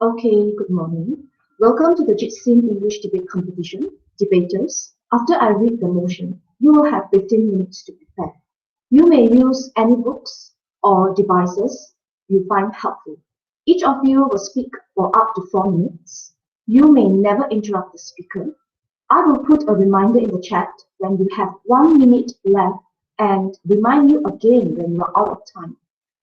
Okay, good morning. Welcome to the Jitsin English debate competition. Debaters, after I read the motion, you will have 15 minutes to prepare. You may use any books or devices you find helpful. Each of you will speak for up to 4 minutes. You may never interrupt the speaker. I will put a reminder in the chat when you have 1 minute left and remind you again when you are out of time.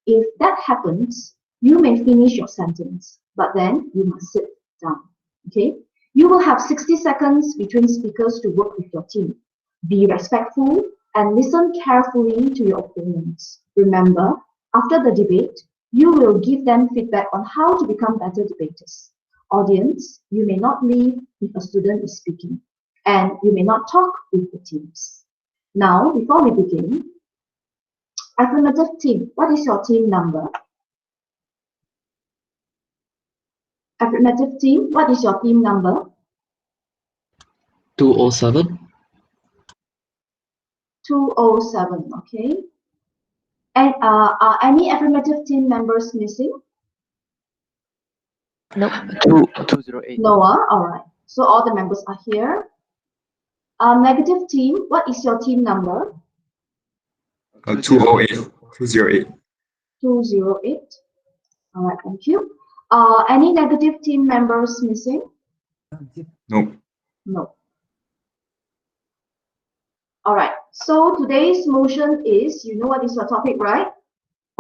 If that happens, you may finish your sentence, but then you must sit down. Okay? You will have 60 seconds between speakers to work with your team. Be respectful and listen carefully to your opponents. Remember, after the debate, you will give them feedback on how to become better debaters. Audience, you may not leave if a student is speaking, and you may not talk with the teams. Now, before we begin, affirmative team, what is your team number? Affirmative team, what is your team number? 207. 207, okay. And are any affirmative team members missing? Nope. 208. No, all right. So all the members are here. Negative team, what is your team number? 208. 208. 208. All right, thank you. Any negative team members missing? No. No. All right, so today's motion is, you know what is your topic, right?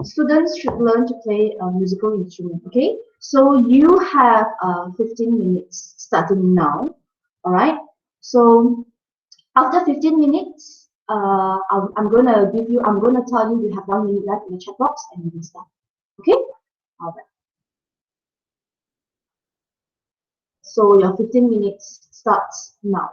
Students should learn to play a musical instrument, okay? So you have 15 minutes starting now, all right? So after 15 minutes, I'm gonna tell you have 1 minute left in the chat box and you can start, okay? All right. So your 15 minutes starts now.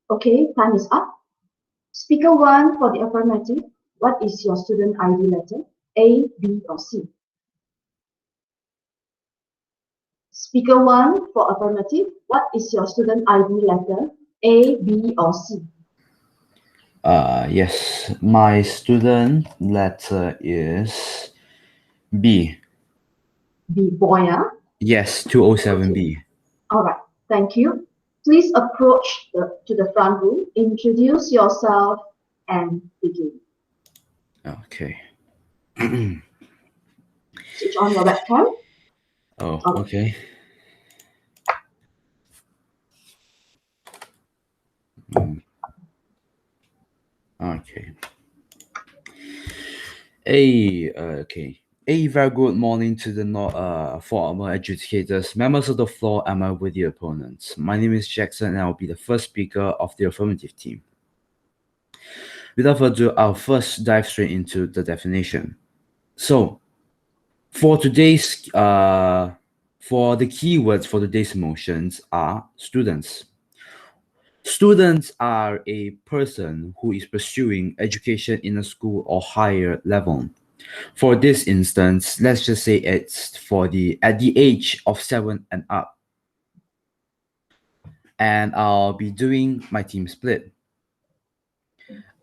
Okay, time is up. Speaker 1 for the affirmative. What is your student ID letter? A, B, or C? Speaker 1 for affirmative. What is your student ID letter? A, B, or C? Yes, my student letter is B. B, boy, huh? Yes, 207B. All right, thank you. Please approach to the front room, introduce yourself, and begin. Okay. Switch on your webcam. Oh, All right. okay. Okay. Okay. A very good morning to the former educators, members of the floor, and my worthy opponents. My name is Jackson, and I'll be the first speaker of the affirmative team. Without further ado, I'll first dive straight into the definition. So, for today's for the keywords for today's motions are students. Students are a person who is pursuing education in a school or higher level. For this instance, let's just say it's at the age of 7 and up. And I'll be doing my team split.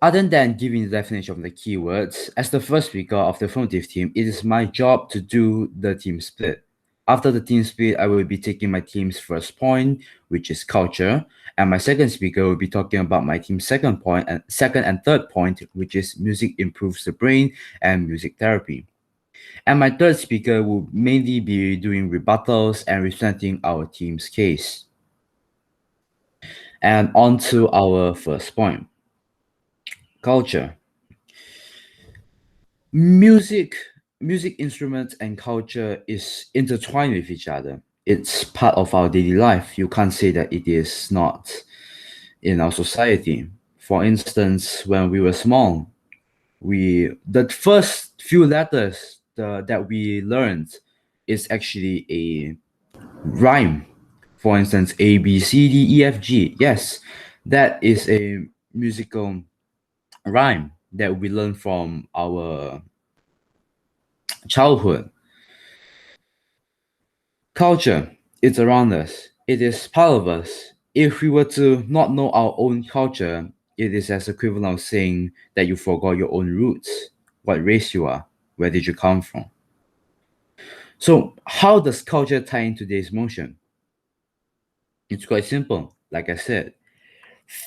Other than giving the definition of the keywords, as the first speaker of the affirmative team, it is my job to do the team split. After the team split, I will be taking my team's first point, which is culture, and my second speaker will be talking about my team's second and third point, which is music improves the brain and music therapy. And my third speaker will mainly be doing rebuttals and representing our team's case. And on to our first point, culture. Music, music instruments and culture is intertwined with each other. It's part of our daily life. You can't say that it is not in our society. For instance, when we were small, the first few letters that we learned is actually a rhyme. For instance, A B C D E F G. Yes, that is a musical rhyme that we learn from our childhood. Culture, it's around us. It is part of us. If we were to not know our own culture, it is as equivalent of saying that you forgot your own roots, what race you are, where did you come from. So, how does culture tie in today's motion? It's quite simple. Like I said,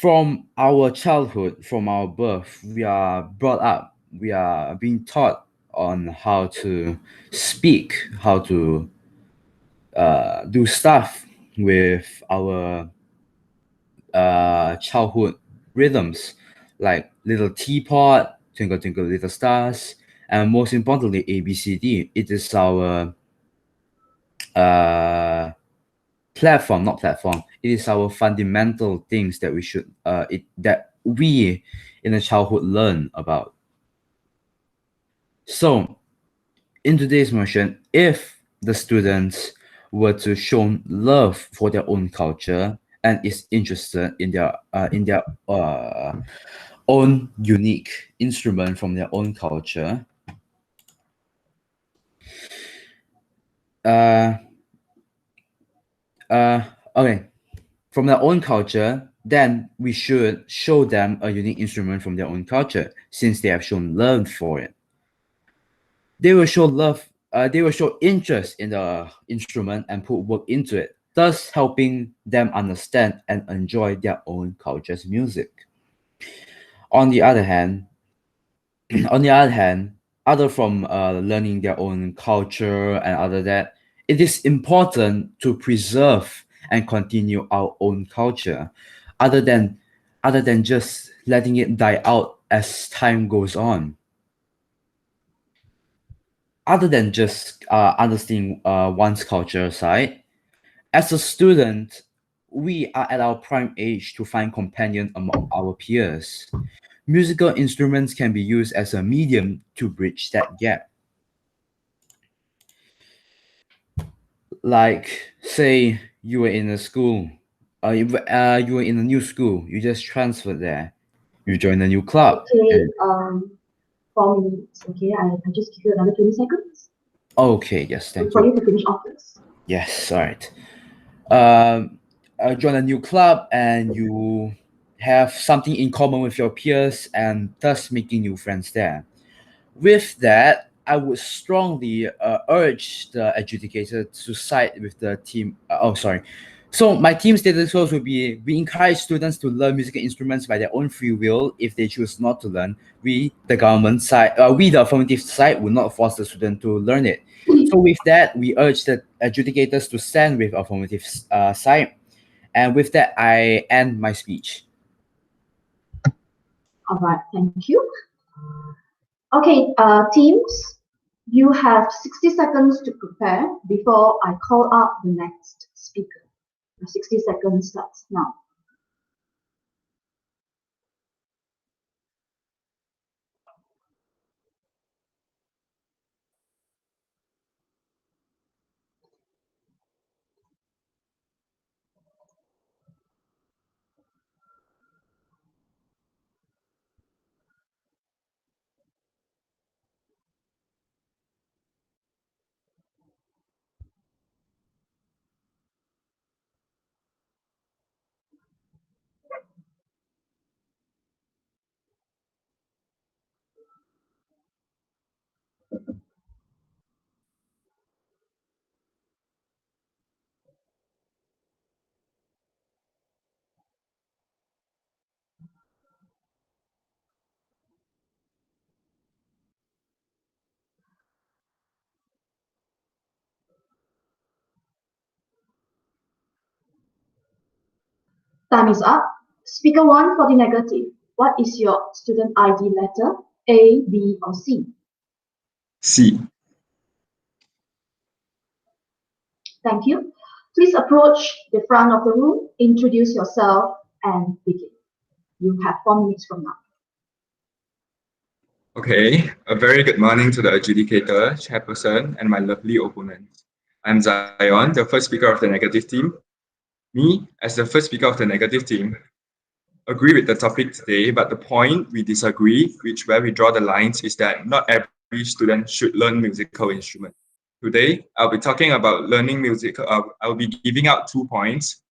from our childhood, from our birth, we are brought up, we are being taught on how to speak, how to do stuff with our childhood rhythms, like Little Teapot, Twinkle Twinkle Little Stars, and most importantly, ABCD. It is our uh, not platform. It is our fundamental things that we should that we in the childhood learn about. So in today's motion, if the students were to show love for their own culture and is interested in their own unique instrument from their own culture, uh, okay, from their own culture, then we should show them a unique instrument from their own culture since they have shown love for it. They will show love, they will show interest in the instrument and put work into it, thus helping them understand and enjoy their own culture's music. On the other hand, on the other hand, other from learning their own culture and other that, it is important to preserve and continue our own culture, other than just letting it die out as time goes on. Other than just understanding one's culture side, as a student, we are at our prime age to find companion among our peers. Musical instruments can be used as a medium to bridge that gap. Like, say you were in a school, You were in a new school. You just transferred there. You joined a new club. Okay, 4 minutes. Okay, I just give you another 20 seconds Okay, yes, thank for you. you to finish off this. Yes, all right. Join a new club and you have something in common with your peers and thus making new friends there. With that, I would strongly urge the adjudicator to side with the team. Sorry. So my team status goals would be: we encourage students to learn musical instruments by their own free will. If they choose not to learn, we, the government side, we, the affirmative side, will not force the student to learn it. So with that, we urge the adjudicators to stand with affirmative side. And with that, I end my speech. All right, thank you. Okay, teams, you have 60 seconds to prepare before I call up the next speaker. The 60 seconds starts now. Time is up. Speaker 1 for the negative. What is your student ID letter? A, B, or C? C. Thank you. Please approach the front of the room, introduce yourself, and begin. You have 4 minutes from now. Okay, a very good morning to the adjudicator, chairperson, and my lovely opponents. I'm Zion, the first speaker of the negative team. Me, as the first speaker of the negative team, agree with the topic today, but the point we disagree, where we draw the lines, is that not every student should learn musical instrument. Today, I'll be talking about learning music. I'll be giving out 2 points.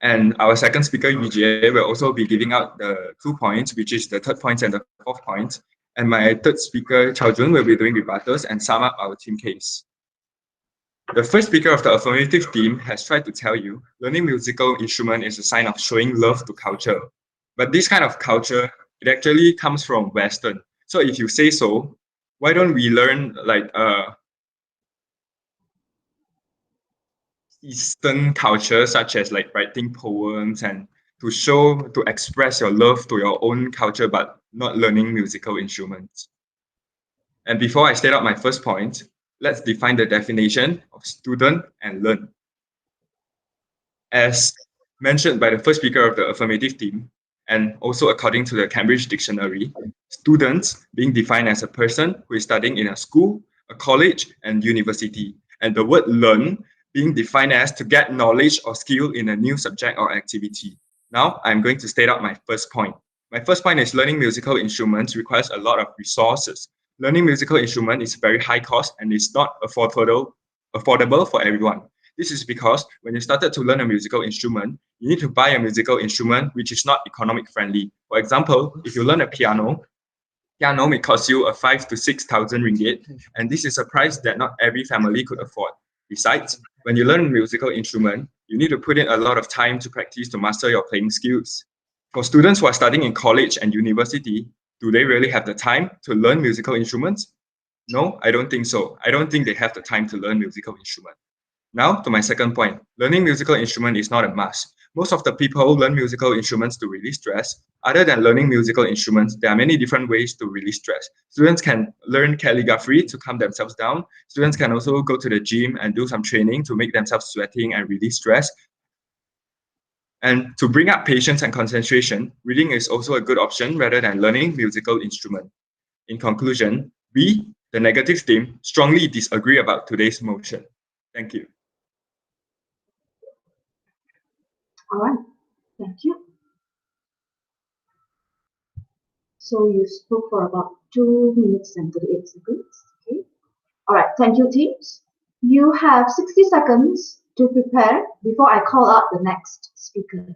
And our second speaker, UJ, will also be giving out the 2 points, which is the third point and the fourth point. And my third speaker, Chao Jun, will be doing rebuttals and sum up our team case. The first speaker of the affirmative team has tried to tell you learning musical instrument is a sign of showing love to culture. But this kind of culture, it actually comes from Western. So if you say so, why don't we learn like Eastern culture, such as like writing poems and to express your love to your own culture, but not learning musical instruments. And before I state out my first point, let's define the definition of student and learn. As mentioned by the first speaker of the affirmative team, and also according to the Cambridge Dictionary, students being defined as a person who is studying in a school, a college, and university. And the word learn being defined as to get knowledge or skill in a new subject or activity. Now, I'm going to state out my first point. My first point is learning musical instruments requires a lot of resources. Learning musical instrument is very high cost and is not affordable for everyone. This is because when you started to learn a musical instrument, you need to buy a musical instrument which is not economic friendly. For example, if you learn a piano may cost you a 5 to 6,000 ringgit, and this is a price that not every family could afford. Besides, when you learn a musical instrument, you need to put in a lot of time to practice to master your playing skills. For students who are studying in college and university, do they really have the time to learn musical instruments? No, I don't think so. I don't think they have the time to learn musical instruments. Now to my second point, learning musical instrument is not a must. Most of the people learn musical instruments to release stress. Other than learning musical instruments, there are many different ways to release stress. Students can learn calligraphy to calm themselves down. Students can also go to the gym and do some training to make themselves sweating and release stress. And to bring up patience and concentration, reading is also a good option rather than learning musical instrument. In conclusion, we, the negative team, strongly disagree about today's motion. Thank you. All right, thank you. So you spoke for about 2 minutes and 38 seconds. Okay. All right, thank you, teams. You have 60 seconds to prepare before I call out the next speaker.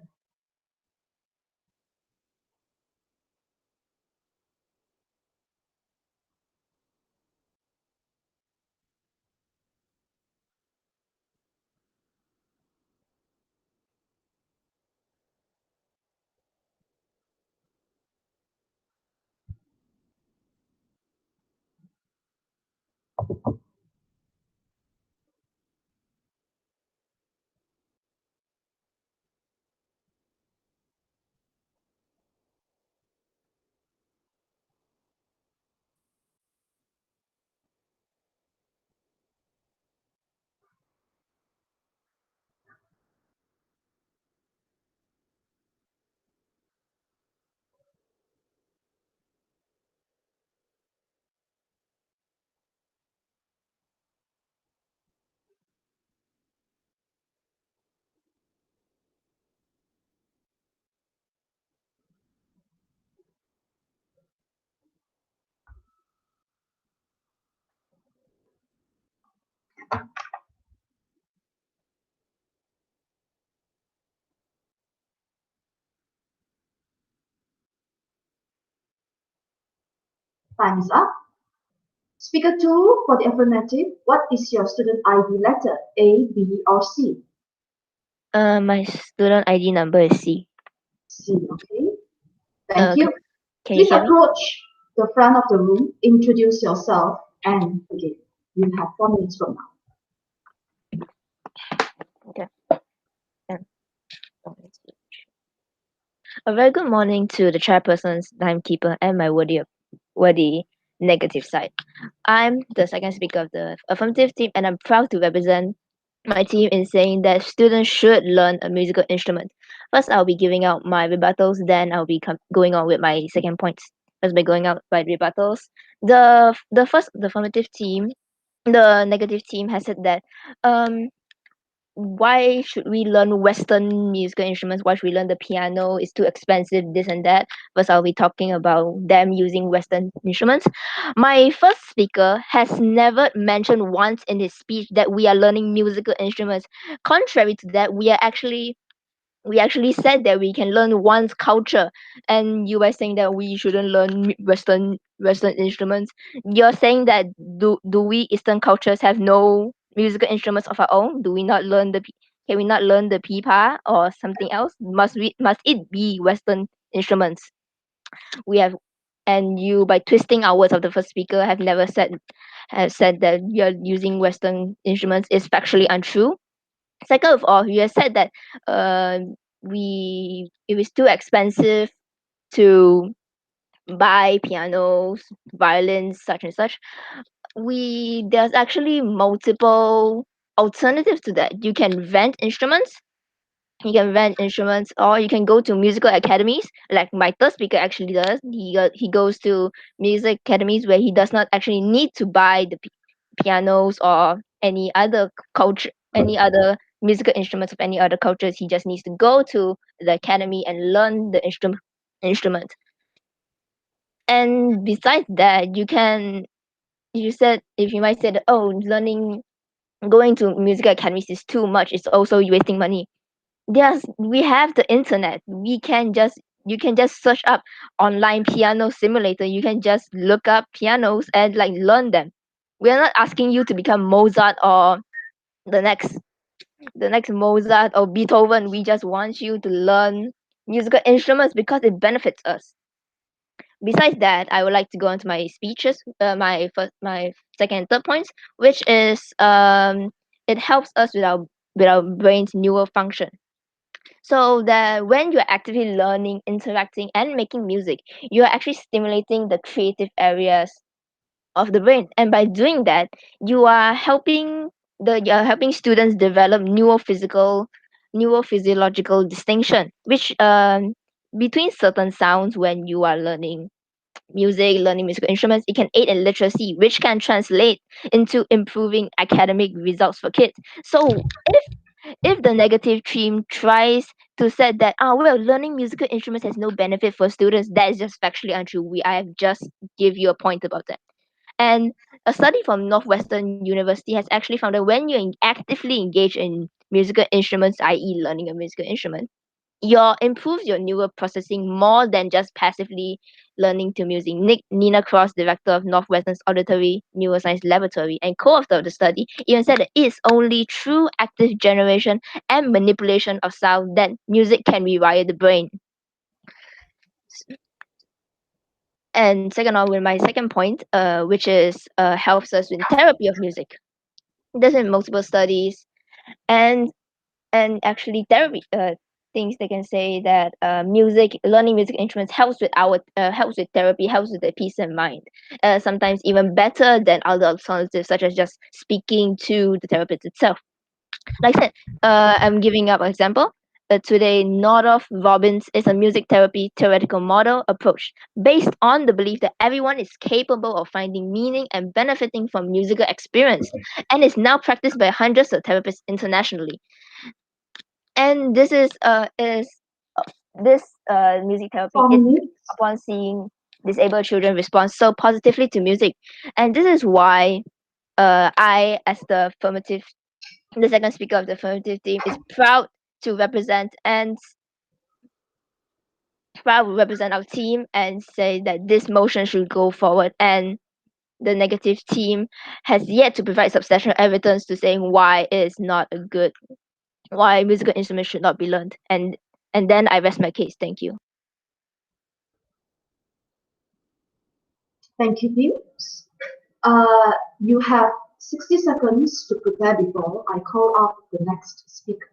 Time is up. Speaker 2 for the affirmative. What is your student ID letter? A, B, or C? My student ID number is C. C, okay. Thank Uh, you. can you Please hear me? approach the front of the room, introduce yourself, and begin. You have 4 minutes from now. Okay. A very good morning to the chairpersons, timekeeper, and my worthy negative side. I'm the second speaker of the affirmative team, and I'm proud to represent my team in saying that students should learn a musical instrument. First, I'll be giving out my rebuttals, then I'll be going on with my second points. First, by going out by rebuttals. The affirmative team, the negative team has said that um why should we learn Western musical instruments? Why should we learn the piano? It's too expensive, this and that. First, I'll be talking about them using Western instruments. My first speaker has never mentioned once in his speech that we are learning musical instruments. Contrary to that, we actually said that we can learn one's culture, and you were saying that we shouldn't learn Western instruments. You're saying that do we Eastern cultures have no musical instruments of our own? Do we not learn can we not learn the pipa or something else? Must it be Western instruments? We have And you, by twisting our words of the first speaker, have said that we are using Western instruments is factually untrue. Second of all, you have said that uh, it is too expensive to buy pianos, violins, such and such. There's actually multiple alternatives to that. You can rent instruments, or you can go to musical academies, like my third speaker actually does. He goes to music academies where he does not actually need to buy the pianos or any other musical instruments of any other cultures. He just needs to go to the academy and learn the instrument. And besides that, you might say that, oh, learning going to musical academies is too much, it's also wasting money. Yes, we have the internet. You can just search up online piano simulator. You can just look up pianos and like learn them. We are not asking you to become Mozart or the next the next Mozart or Beethoven. We just want you to learn musical instruments because it benefits us. Besides that, I would like to go into my speeches, my second and third points, which is it helps us with our brain's neural function. So that when you're actively learning, interacting, and making music, you're actually stimulating the creative areas of the brain. And by doing that, you're helping students develop neurophysiological distinction, which between certain sounds when you are learning musical instruments, it can aid in literacy, which can translate into improving academic results for kids. So If the negative team tries to say that, well, learning musical instruments has no benefit for students, that is just factually untrue. I have just give you a point about that. And a study from Northwestern University has actually found that when you actively engage in musical instruments, i.e., learning a musical instrument, improves your neural processing more than just passively learning to music. Nina Cross, director of Northwestern's Auditory Neuroscience Laboratory and co-author of the study, even said that it's only through active generation and manipulation of sound that music can rewire the brain. And second on with my second point, which is helps us with therapy of music. There's been multiple studies and actually therapy things they can say that learning music instruments helps with therapy, helps with the peace of mind, sometimes even better than other alternatives such as just speaking to the therapist itself. Like I said, I'm giving up an example. Today, Northrop Robbins is a music therapy theoretical model approach based on the belief that everyone is capable of finding meaning and benefiting from musical experience, and is now practiced by hundreds of therapists internationally. And this music therapy For is me, based upon seeing disabled children respond so positively to music, and this is why I, as the second speaker of the affirmative team, is proud to represent our team and say that this motion should go forward. And the negative team has yet to provide substantial evidence to saying why it is not a good why musical instruments should not be learned. And then I rest my case. Thank you. thank you, Tim. You have 60 seconds to prepare before I call up the next speaker.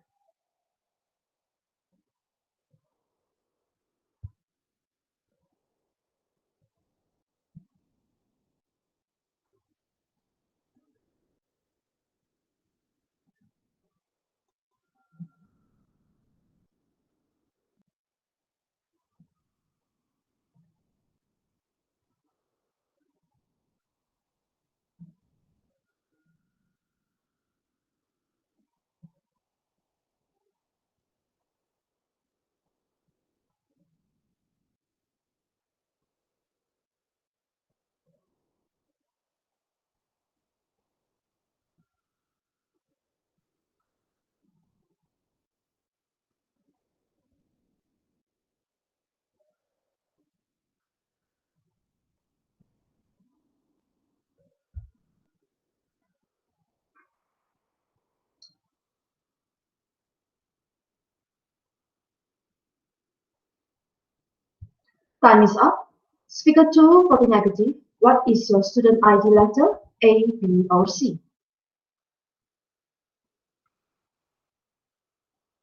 Time is up. Speaker 2 for the negative. What is your student ID letter? A, B, or C?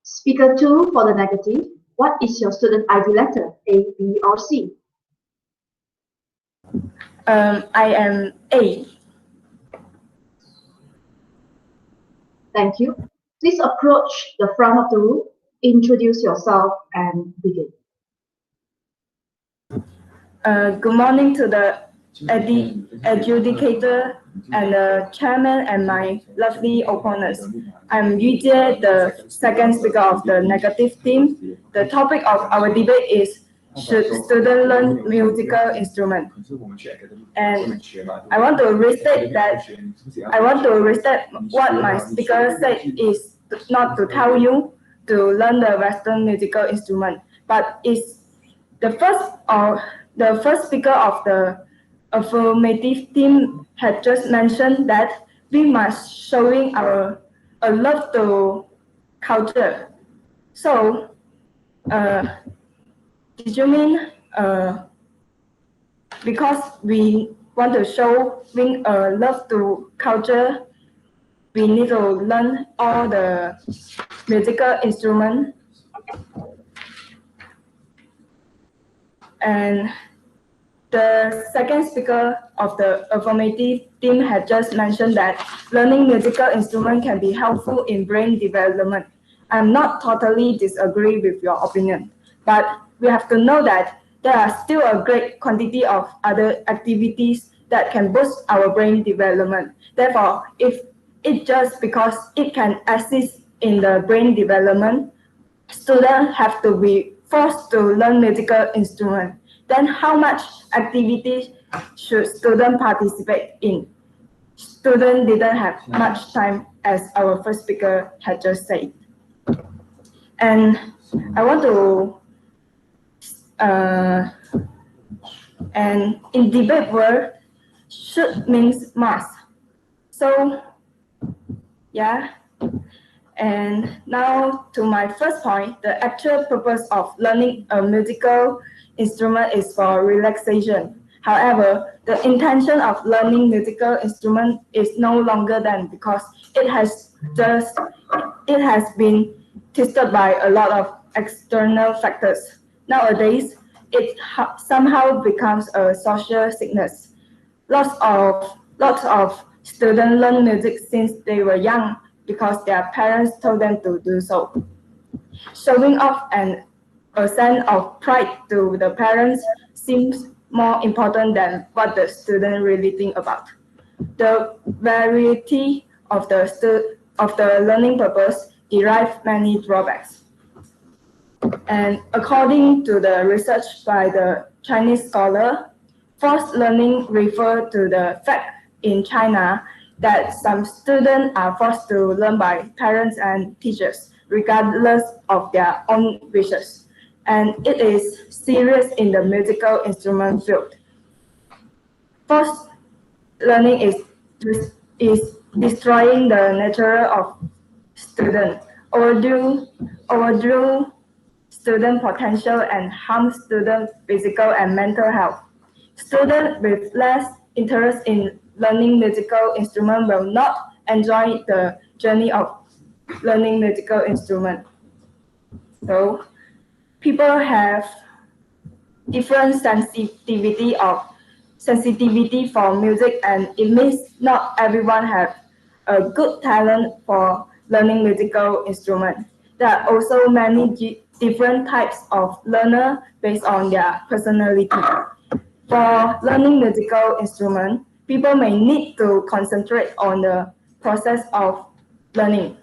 Speaker 2 for the negative. What is your student ID letter? A, B, or C? I am A. Thank you. Please approach the front of the room, introduce yourself, and begin. Good morning to the adjudicator and the chairman and my lovely opponents. I'm Yujie, the second speaker of the negative team. The topic of our debate is, should students learn musical instrument? And I want to restate what my speaker said is not to tell you to learn the Western musical instrument, but it's the first speaker of the affirmative team had just mentioned that we must showing a love to culture. So, did you mean because we want to showing a love to culture, we need to learn all the musical instrument? And the second speaker of the affirmative team had just mentioned that learning musical instrument can be helpful in brain development. I'm not totally disagree with your opinion, but we have to know that there are still a great quantity of other activities that can boost our brain development. Therefore, if it just because it can assist in the brain development, students have to be forced to learn musical instrument. Then how much activity should students participate in? Students didn't have much time, as our first speaker had just said. And I want to, and in debate world, should means must. So, yeah. And now to my first point, the actual purpose of learning a musical instrument is for relaxation. However, the intention of learning musical instrument is no longer than because it has been tested by a lot of external factors. Nowadays, it somehow becomes a social sickness. Lots of students learn music since they were young because their parents told them to do so. Showing off and a sense of pride to the parents seems more important than what the student really think about. The variety of the learning purpose derive many drawbacks. And according to the research by the Chinese scholar, forced learning refers to the fact in China that some students are forced to learn by parents and teachers, regardless of their own wishes. And it is serious in the musical instrument field. Forced learning is destroying the nature of student, overdo student potential and harm student physical and mental health. Students with less interest in learning musical instrument will not enjoy the journey of learning musical instrument. So people have different sensitivity for music, and it means not everyone have a good talent for learning musical instrument. There are also many different types of learner based on their personality. For learning musical instrument, people may need to concentrate on the process of learning.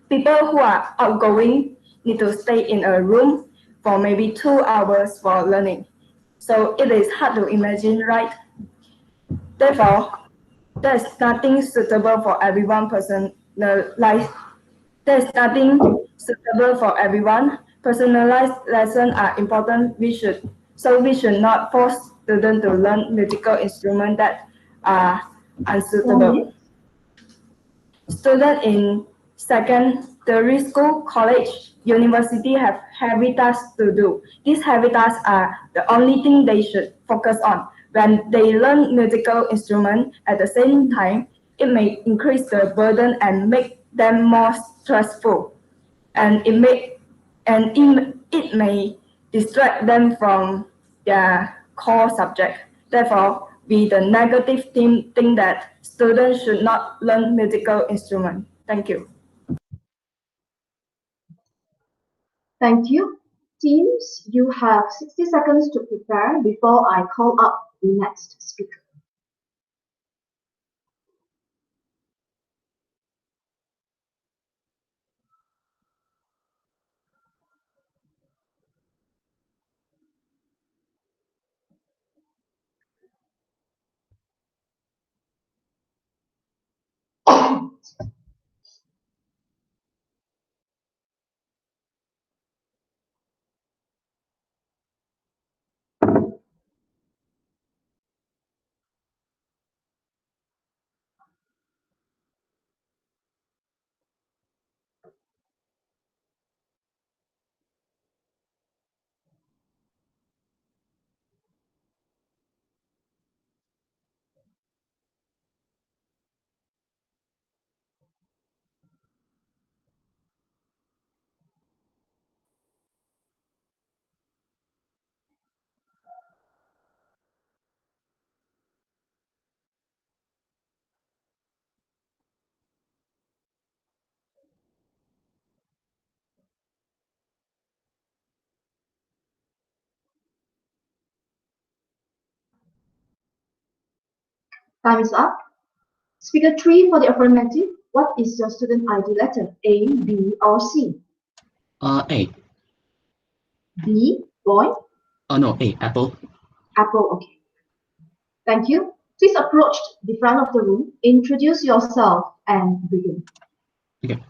People who are outgoing need to stay in a room for maybe 2 hours for learning. So it is hard to imagine, right? Therefore, there's nothing suitable for everyone personalized. There's nothing suitable for everyone. Personalized lessons are important. We should not force students to learn musical instruments that are unsuitable. Students in secondary school, college, university have heavy tasks to do. These heavy tasks are the only thing they should focus on. When they learn musical instruments at the same time, it may increase the burden and make them more stressful. And it may distract them from their core subject. Therefore, be the negative thing that students should not learn musical instrument. Thank you. Thank you. Teams, you have 60 seconds to prepare before I call up the next speaker. Time is up. Speaker 3 for the affirmative, What is your student ID letter? A, B, or C? A. B, boy, No, A. Apple. apple, okay. Thank you. Please approach the front of the room, introduce yourself, and begin. Okay.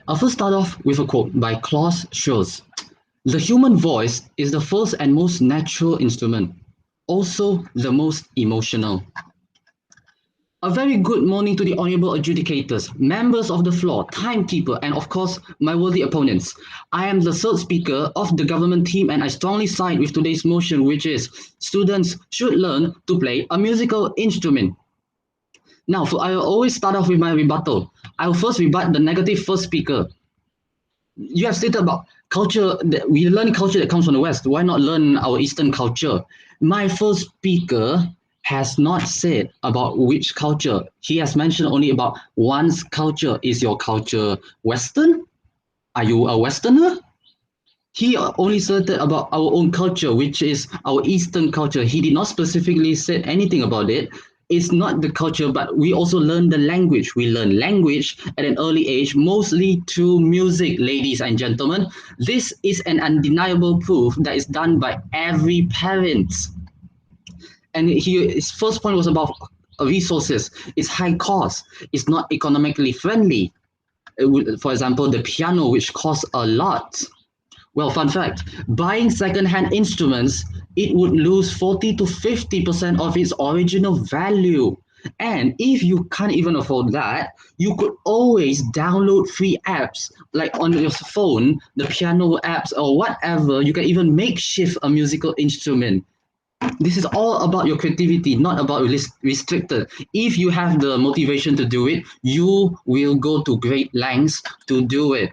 I'll first start off with a quote by Klaus Schulz. The human voice is the first and most natural instrument, also the most emotional. A very good morning to the honorable adjudicators, members of the floor, timekeeper, and of course, my worthy opponents. I am the third speaker of the government team and I strongly side with today's motion, which is students should learn to play a musical instrument. Now, I will always start off with my rebuttal. I will first rebut the negative first speaker. You have stated about culture, that we learn culture that comes from the West. Why not learn our Eastern culture? My first speaker has not said about which culture. He has mentioned only about one's culture. Is your culture Western? Are you a Westerner? He only said about our own culture, which is our Eastern culture. He did not specifically say anything about it. It's not the culture, but we also learn the language. We learn language at an early age, mostly through music, ladies and gentlemen. This is an undeniable proof that is done by every parent. And his first point was about resources. It's high cost. It's not economically friendly. For example, the piano, which costs a lot. Well, fun fact, buying second-hand instruments, it would lose 40 to 50% of its original value. And if you can't even afford that, you could always download free apps like on your phone, the piano apps or whatever. You can even makeshift a musical instrument. This is all about your creativity, not about restricted. If you have the motivation to do it, you will go to great lengths to do it.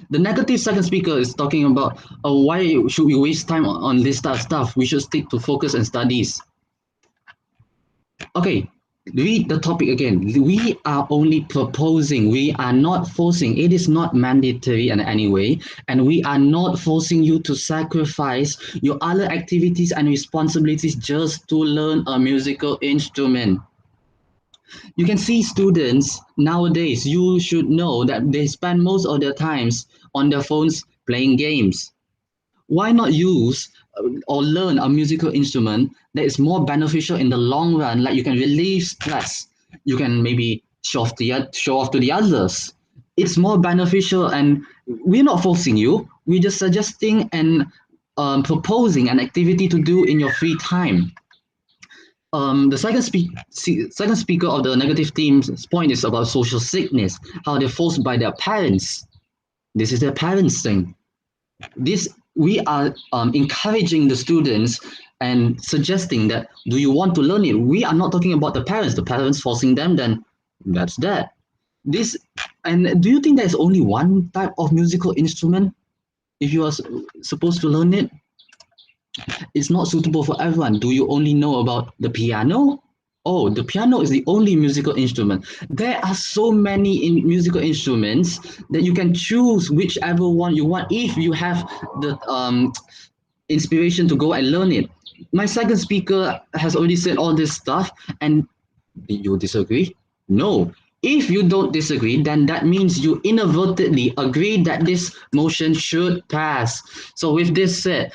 The negative second speaker is talking about why should we waste time on this type of stuff? We should stick to focus and studies. Okay, read the topic again. We are only proposing. We are not forcing. It is not mandatory in any way. And we are not forcing you to sacrifice your other activities and responsibilities just to learn a musical instrument. You can see students nowadays, you should know that they spend most of their times on their phones playing games. Why not use or learn a musical instrument that is more beneficial in the long run? Like you can relieve stress, you can maybe show off to the others. It's more beneficial, and we're not forcing you. We're just suggesting and proposing an activity to do in your free time. The second speaker of the negative team's point is about social sickness, how they're forced by their parents. This is their parents' thing. This we are encouraging the students and suggesting that do you want to learn it? We are not talking about the parents. The parents forcing them, then that's that. This and do you think there's only one type of musical instrument if you are supposed to learn it? It's not suitable for everyone. Do you only know about the piano? Oh, the piano is the only musical instrument. There are so many musical instruments that you can choose whichever one you want if you have the inspiration to go and learn it. My second speaker has already said all this stuff, and did you disagree? No. If you don't disagree, then that means you inadvertently agree that this motion should pass. So with this said,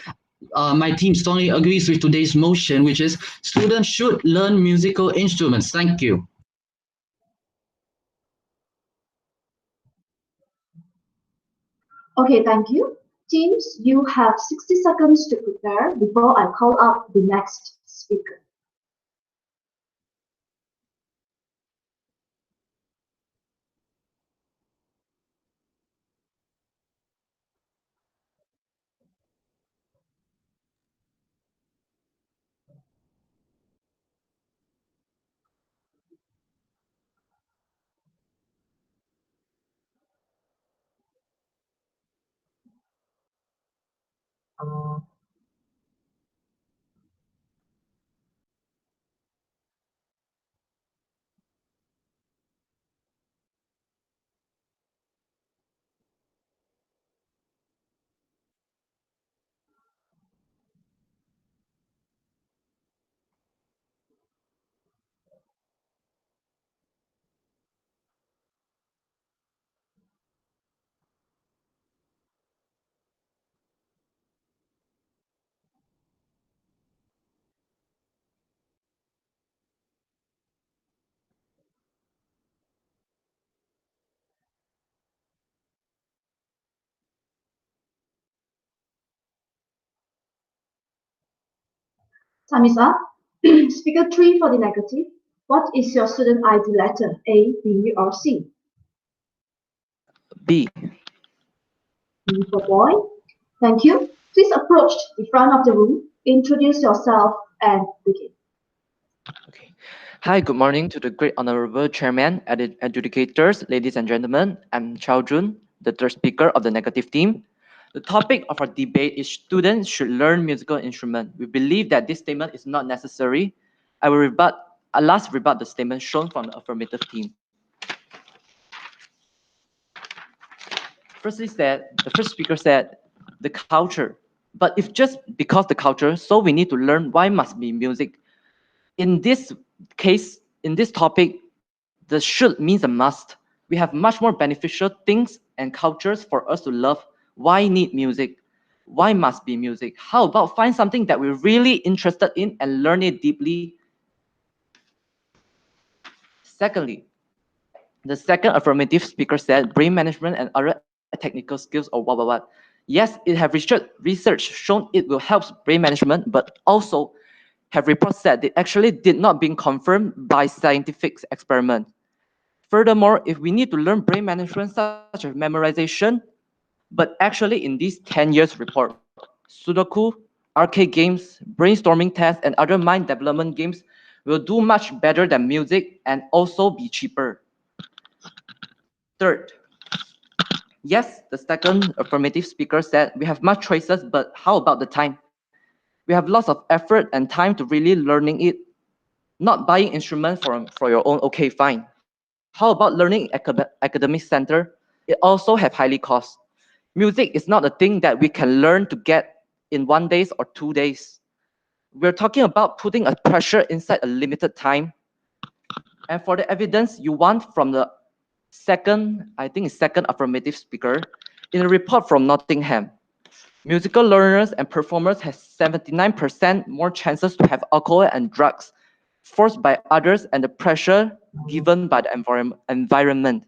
my team strongly agrees with today's motion, which is students should learn musical instruments. Thank you. Okay, thank you. Teams, you have 60 seconds to prepare before I call up the next speaker. Time is up. Speaker 3 for the negative. What is your student ID letter? A, B, or C? B. B for boy. Thank you. Please approach the front of the room, introduce yourself, and begin. Okay. Hi, good morning to the great honorable chairman, adjudicators, ladies and gentlemen. I'm Chao Jun, the third speaker of the negative team. The topic of our debate is students should learn musical instrument. We believe that this statement is not necessary. I'll last rebut the statement shown from the affirmative team. The first speaker said, the culture. But if just because the culture, so we need to learn why must be music. In this case, in this topic, the should means a must. We have much more beneficial things and cultures for us to love. Why need music? Why must be music? How about find something that we're really interested in and learn it deeply? Secondly, the second affirmative speaker said brain management and other technical skills or what. Yes, it have research shown it will help brain management, but also have reports said it actually did not being confirmed by scientific experiment. Furthermore, if we need to learn brain management such as memorization, but actually in these 10 years report, Sudoku, arcade games, brainstorming tests, and other mind development games will do much better than music and also be cheaper. Third, yes, the second affirmative speaker said we have much choices, but how about the time? We have lots of effort and time to really learning it. Not buying instruments for your own, okay, fine. How about learning academic center? It also have highly cost. Music is not a thing that we can learn to get in 1 day or 2 days. We're talking about putting a pressure inside a limited time. And for the evidence you want from the second affirmative speaker, in a report from Nottingham, musical learners and performers have 79% more chances to have alcohol and drugs forced by others and the pressure given by the environment.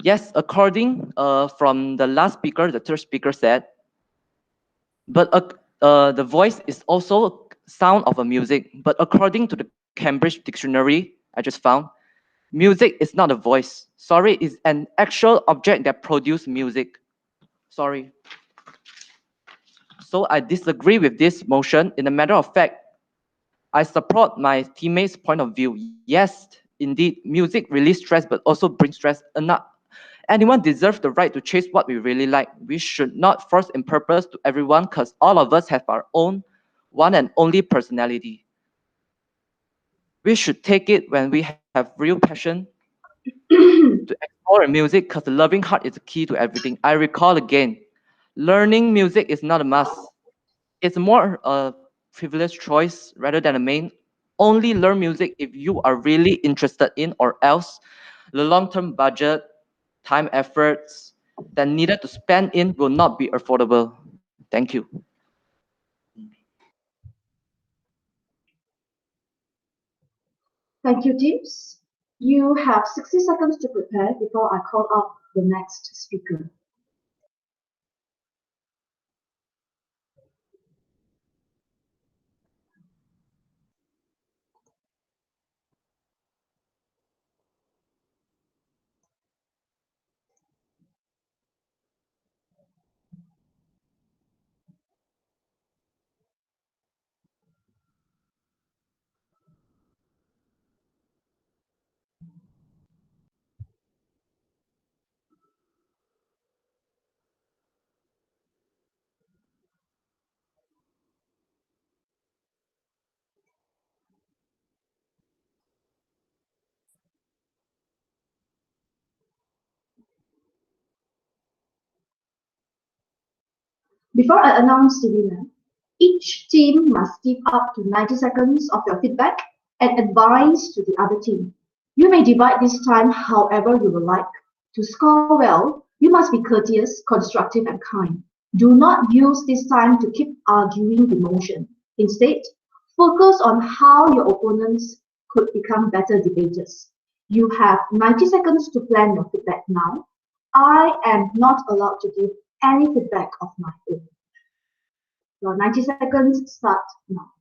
Yes, according from the last speaker, the third speaker said, but the voice is also sound of a music. But according to the Cambridge Dictionary, I just found, music is not a voice. Sorry, it's an actual object that produces music. Sorry. So I disagree with this motion. In a matter of fact, I support my teammates' point of view. Yes, indeed, music releases stress, but also brings stress. Anyone deserves the right to chase what we really like. We should not force in purpose to everyone because all of us have our own one and only personality. We should take it when we have real passion to explore music because the loving heart is the key to everything. I recall again, learning music is not a must. It's more a privileged choice rather than a main. Only learn music if you are really interested in, or else the long-term budget, time, efforts that needed to spend in will not be affordable. Thank you. Thank you, teams. You have 60 seconds to prepare before I call up the next speaker. Before I announce the winner, each team must give up to 90 seconds of your feedback and advice to the other team. You may divide this time however you would like. To score well, you must be courteous, constructive, and kind. Do not use this time to keep arguing the motion. Instead, focus on how your opponents could become better debaters. You have 90 seconds to plan your feedback now. I am not allowed to give any feedback of my own. Your 90 seconds start now.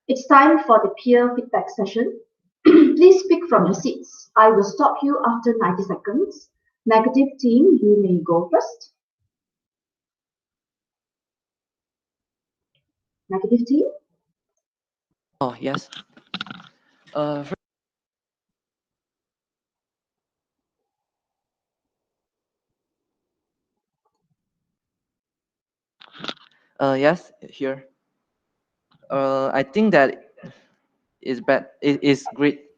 It's time for the peer feedback session. Please speak from your seats. I will stop you after 90 seconds. Negative team, you may go first. Negative team? Oh, yes. Yes, here. I think that is bad. It is great.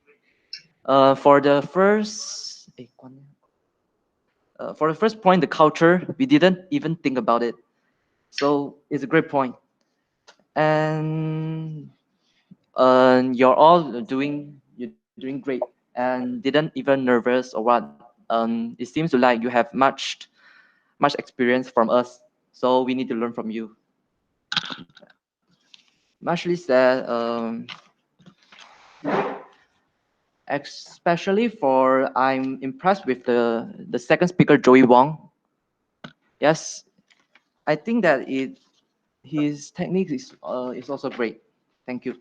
For the first, for the first point, the culture, we didn't even think about it. So it's a great point. And you're doing great and didn't even nervous or what. It seems to like you have much experience from us. So we need to learn from you. Ashley said, especially for I'm impressed with the second speaker, Joey Wong. Yes, I think that his technique is also great. Thank you.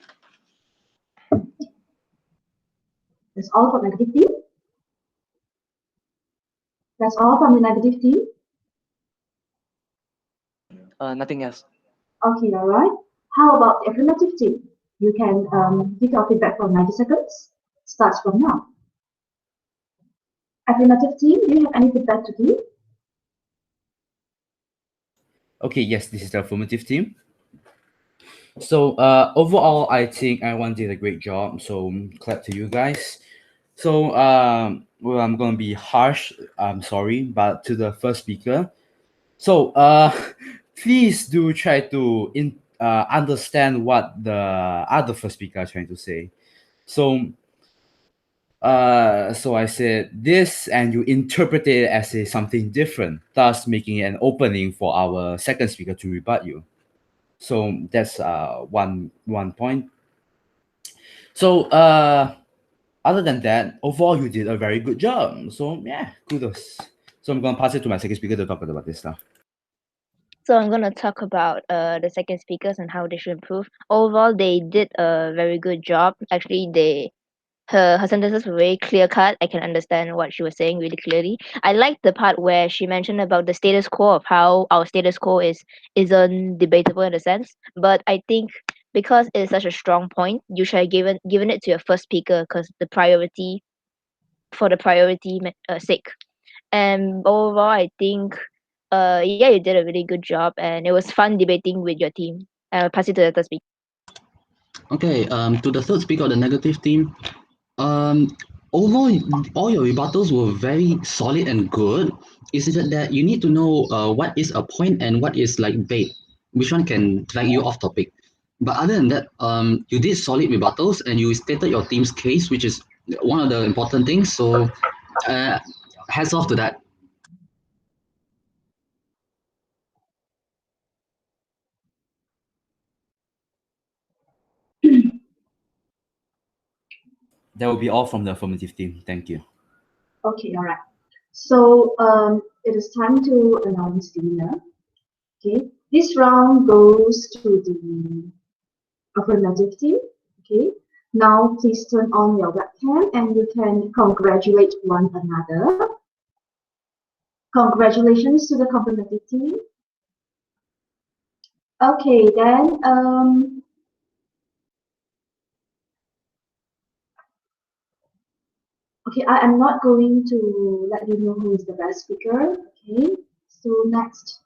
That's all for negative team. That's all from the negative team. Nothing else. Okay, all right. How about the affirmative team? You can give your feedback for 90 seconds. Starts from now. Affirmative team, do you have any feedback to give? Okay, yes, this is the affirmative team. So overall, I think everyone did a great job. So clap to you guys. So well, I'm gonna be harsh. I'm sorry, but to the first speaker. So please do try to understand what the other first speaker is trying to say. So so I said this, and you interpret it as something different, thus making it an opening for our second speaker to rebut you. So that's one point. So other than that, overall you did a very good job. So yeah, kudos. So I'm gonna pass it to my second speaker to talk about this stuff. So I'm gonna talk about the second speakers and how they should improve. Overall, they did a very good job. Actually, her sentences were very clear cut. I can understand what she was saying really clearly. I like the part where she mentioned about the status quo of how our status quo isn't debatable in a sense. But I think because it's such a strong point, you should have given it to your first speaker because the priority for the sake. And overall, I think yeah, you did a really good job, and it was fun debating with your team. I'll pass it to the third speaker. Okay, to the third speaker of the negative team, overall, all your rebuttals were very solid and good. It's just that you need to know what is a point and what is like bait, which one can drag you off topic. But other than that, you did solid rebuttals and you stated your team's case, which is one of the important things. So, hats off to that. That will be all from the affirmative team. Thank you. Okay, all right. So it is time to announce the winner. Okay, this round goes to the affirmative team. Okay, now please turn on your webcam and you can congratulate one another. Congratulations to the affirmative team. Okay, then okay, I am not going to let you know who is the best speaker. Okay, so next.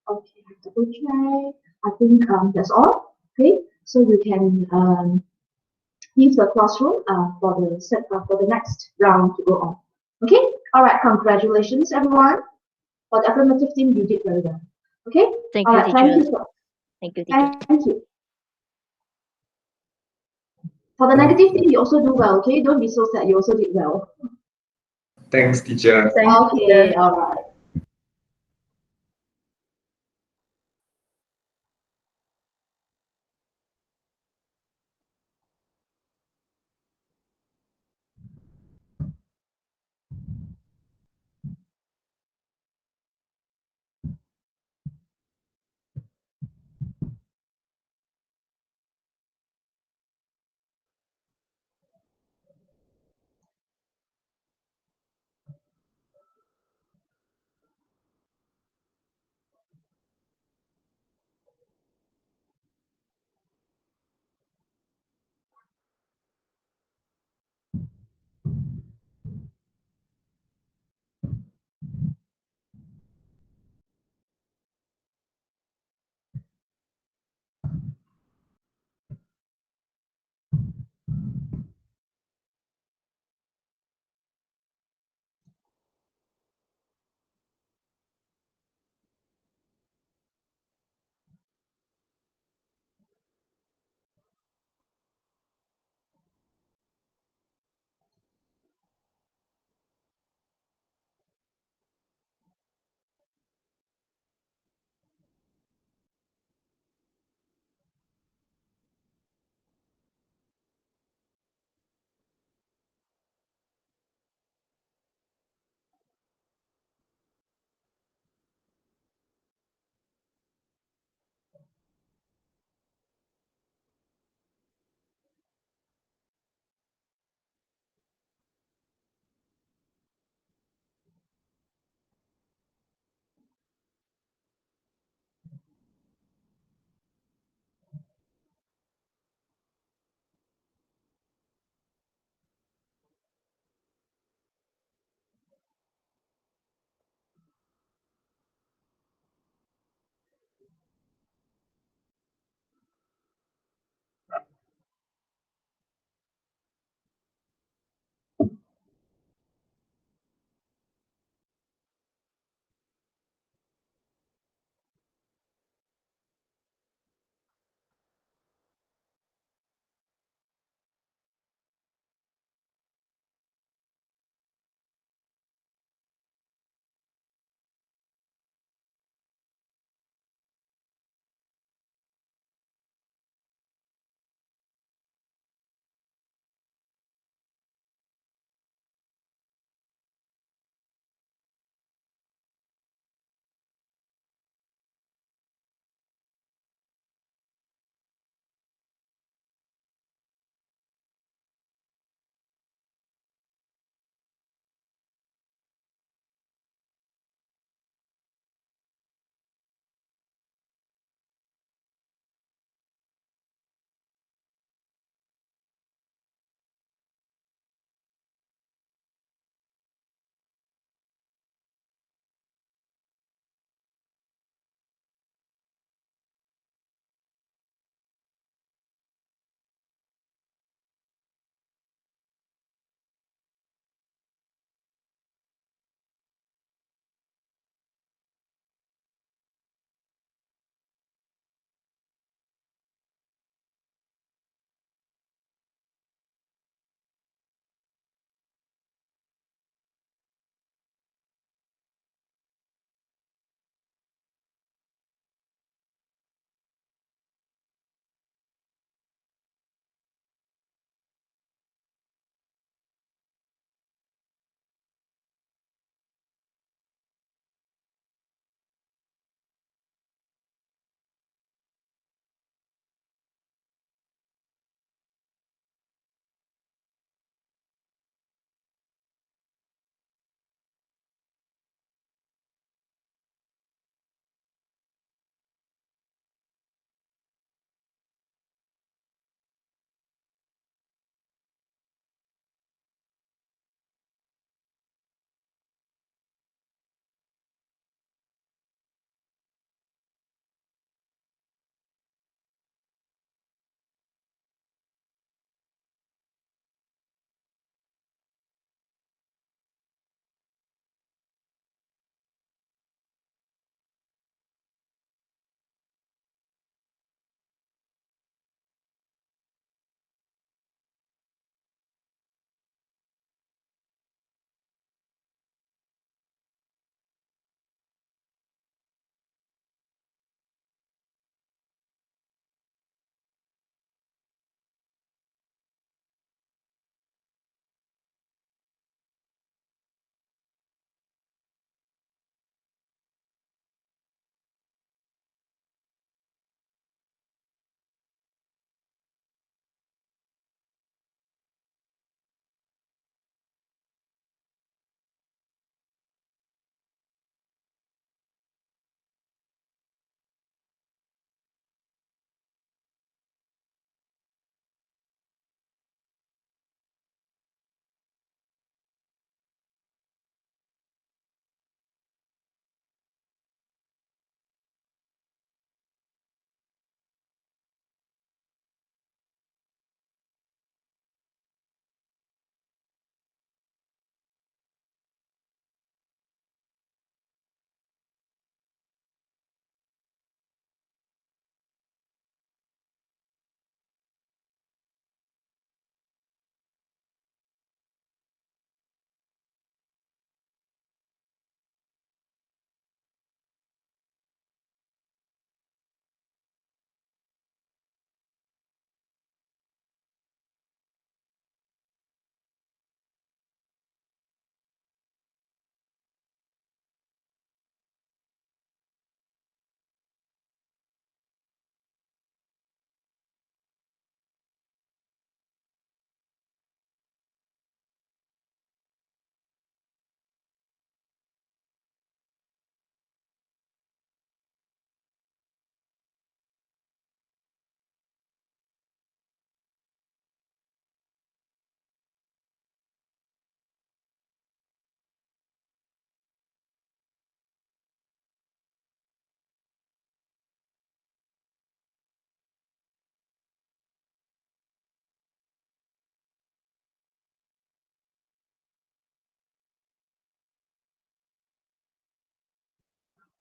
Okay, I have to go check. I think that's all. Okay, so you can leave the classroom for the next round to go on. Okay, all right. Congratulations, everyone. For the affirmative team, you did very well. Okay, Thank all you, right. Thank teacher. you. Thank you, teacher. Thank you. For the negative team, you also do well. Okay, don't be so sad. You also did well. Thanks, teacher. Thanks, Okay, teacher. all right.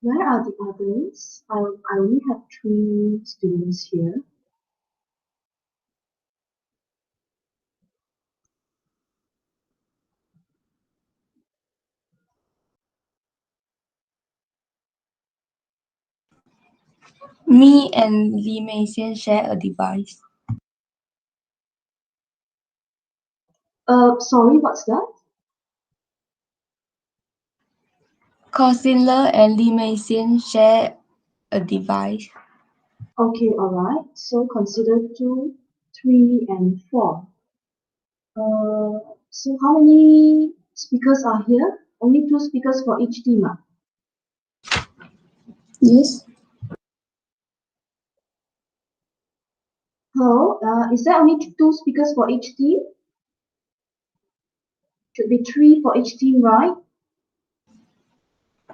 Where are the others? I only have 3 students here. Me and Li Mei Xian share a device. Sorry, what's that? Concealer and Li Mei Xian share a device. Okay, alright. So consider 2, 3, and 4. So how many speakers are here? Only 2 speakers for each team. Yes. Hello, is there only 2 speakers for each team? Should be 3 for each team, right?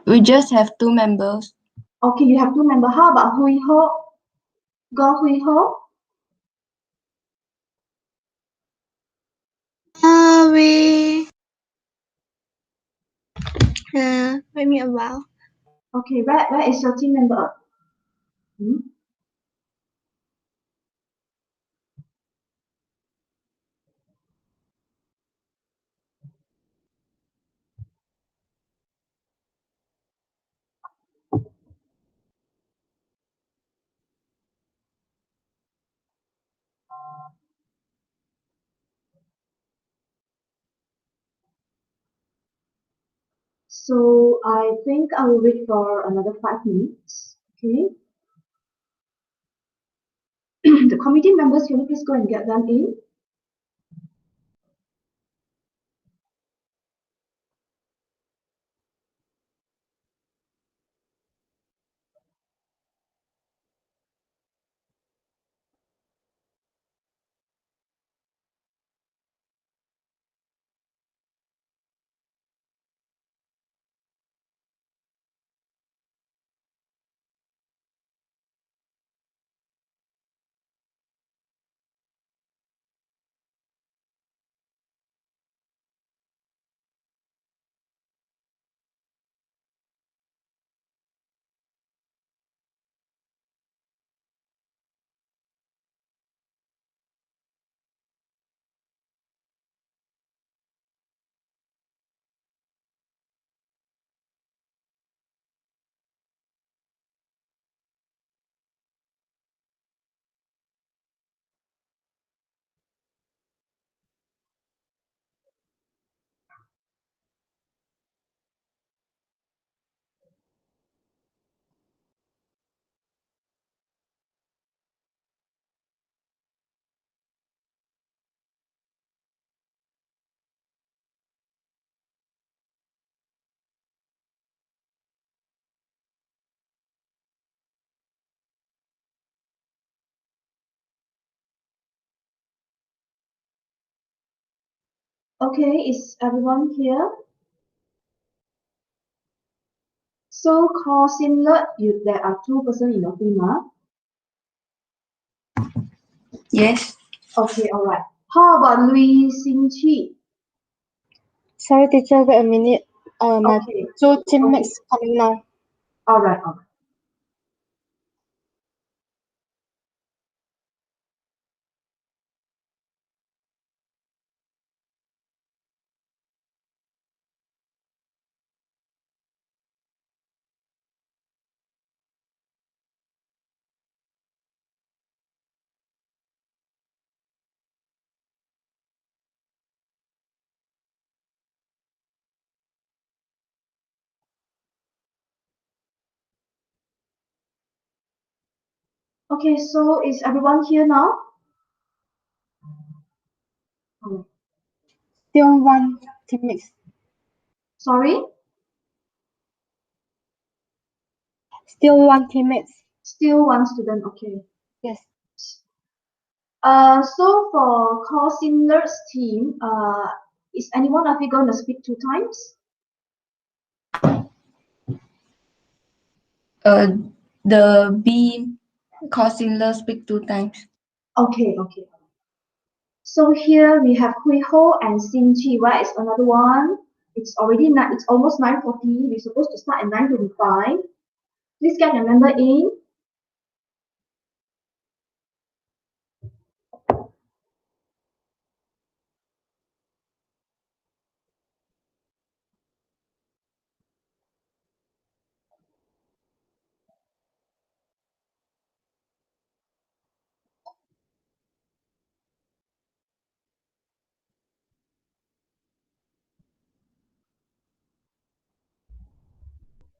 We just have 2 members. Okay, you have 2 members. How about Hui Ho? Go Hui Ho? Wait me a while. Okay, where is your team member? Hmm? So I think I will wait for another 5 minutes. Okay. The committee members, can you please go and get them in? Okay, is everyone here? So call Sinlet, there are 2 persons in your team. Yes. Okay, alright. How about Louis Xingqi? Sorry, teacher, wait a minute. My Okay, 2 teammates okay. coming now. Alright. Okay, so is everyone here now? Oh, Still 1 teammates. sorry? Still 1 teammates. Still 1 student, okay. Yes. So for call Sinlet's team, is any one of you going to speak 2 times? The B concealer speak 2 times. Okay. So here we have Hui Ho and Xin Chi. Where is another one? It's already it's almost 9:40. We're supposed to start at 9:25. Please get your member in.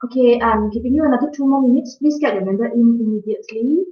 Okay, I'm giving you another 2 more minutes. Please get your member in immediately.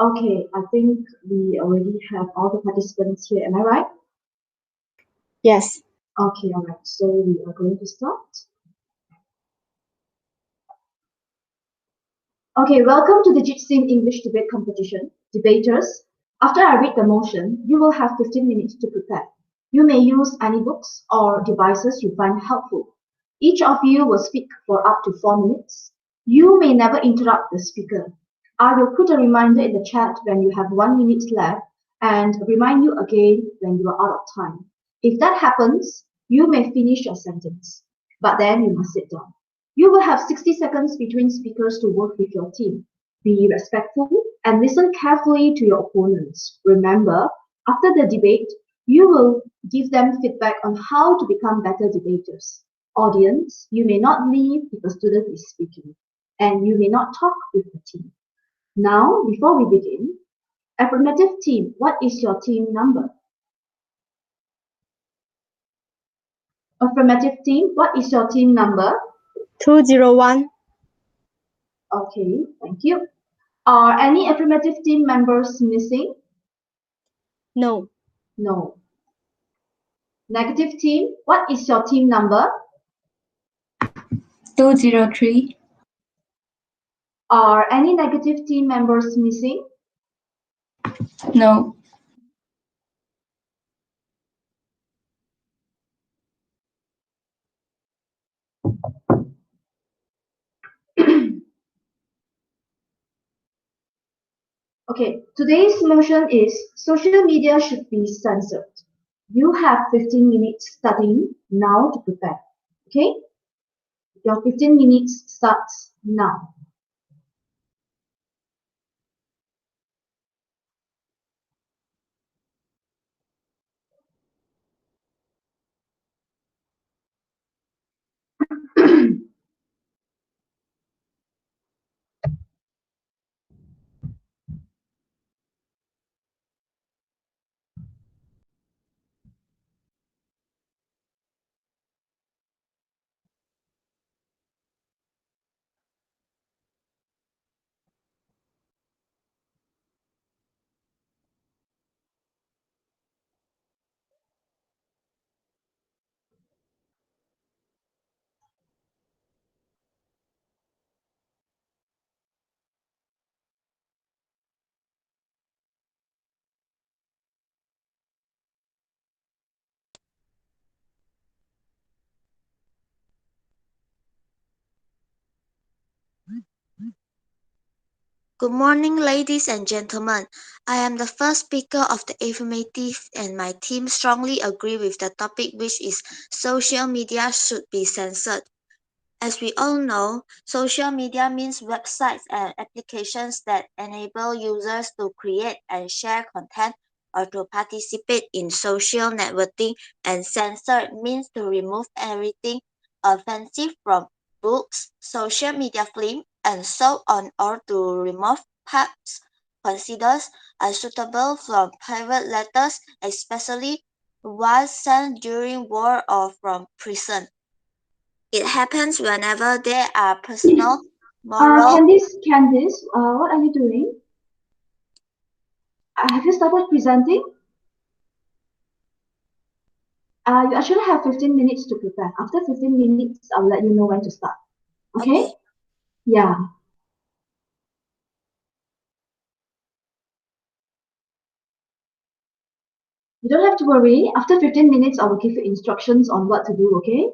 Okay, I think we already have all the participants here. Am I right? Yes. Okay, all right. So we are going to start. Okay, welcome to the Jitsin English debate competition. Debaters, after I read the motion, you will have 15 minutes to prepare. You may use any books or devices you find helpful. Each of you will speak for up to 4 minutes. You may never interrupt the speaker. I will put a reminder in the chat when you have 1 minute left and remind you again when you are out of time. If that happens, you may finish your sentence, but then you must sit down. You will have 60 seconds between speakers to work with your team. Be respectful and listen carefully to your opponents. Remember, after the debate, you will give them feedback on how to become better debaters. Audience, you may not leave if a student is speaking, and you may not talk with the team. Now, before we begin, affirmative team, what is your team number? Affirmative team, what is your team number? 201. Okay, thank you. Are any affirmative team members missing? No. No. Negative team, what is your team number? 203. Are any negative team members missing? No. Okay, today's motion is social media should be censored. You have 15 minutes starting now to prepare. Okay? Your 15 minutes starts now. Good morning, ladies and gentlemen. I am the first speaker of the affirmative, and my team strongly agree with the topic, which is social media should be censored. As we all know, social media means websites and applications that enable users to create and share content or to participate in social networking, and censored means to remove everything offensive from books, social media film, and so on, or to remove perhaps considered unsuitable from private letters, especially ones sent during war or from prison. It happens whenever there are personal, moral, Candice, what are you doing? Have you started presenting? You actually have 15 minutes to prepare. After 15 minutes, I'll let you know when to start. Okay? Okay. Yeah. You don't have to worry. After 15 minutes, I will give you instructions on what to do, okay?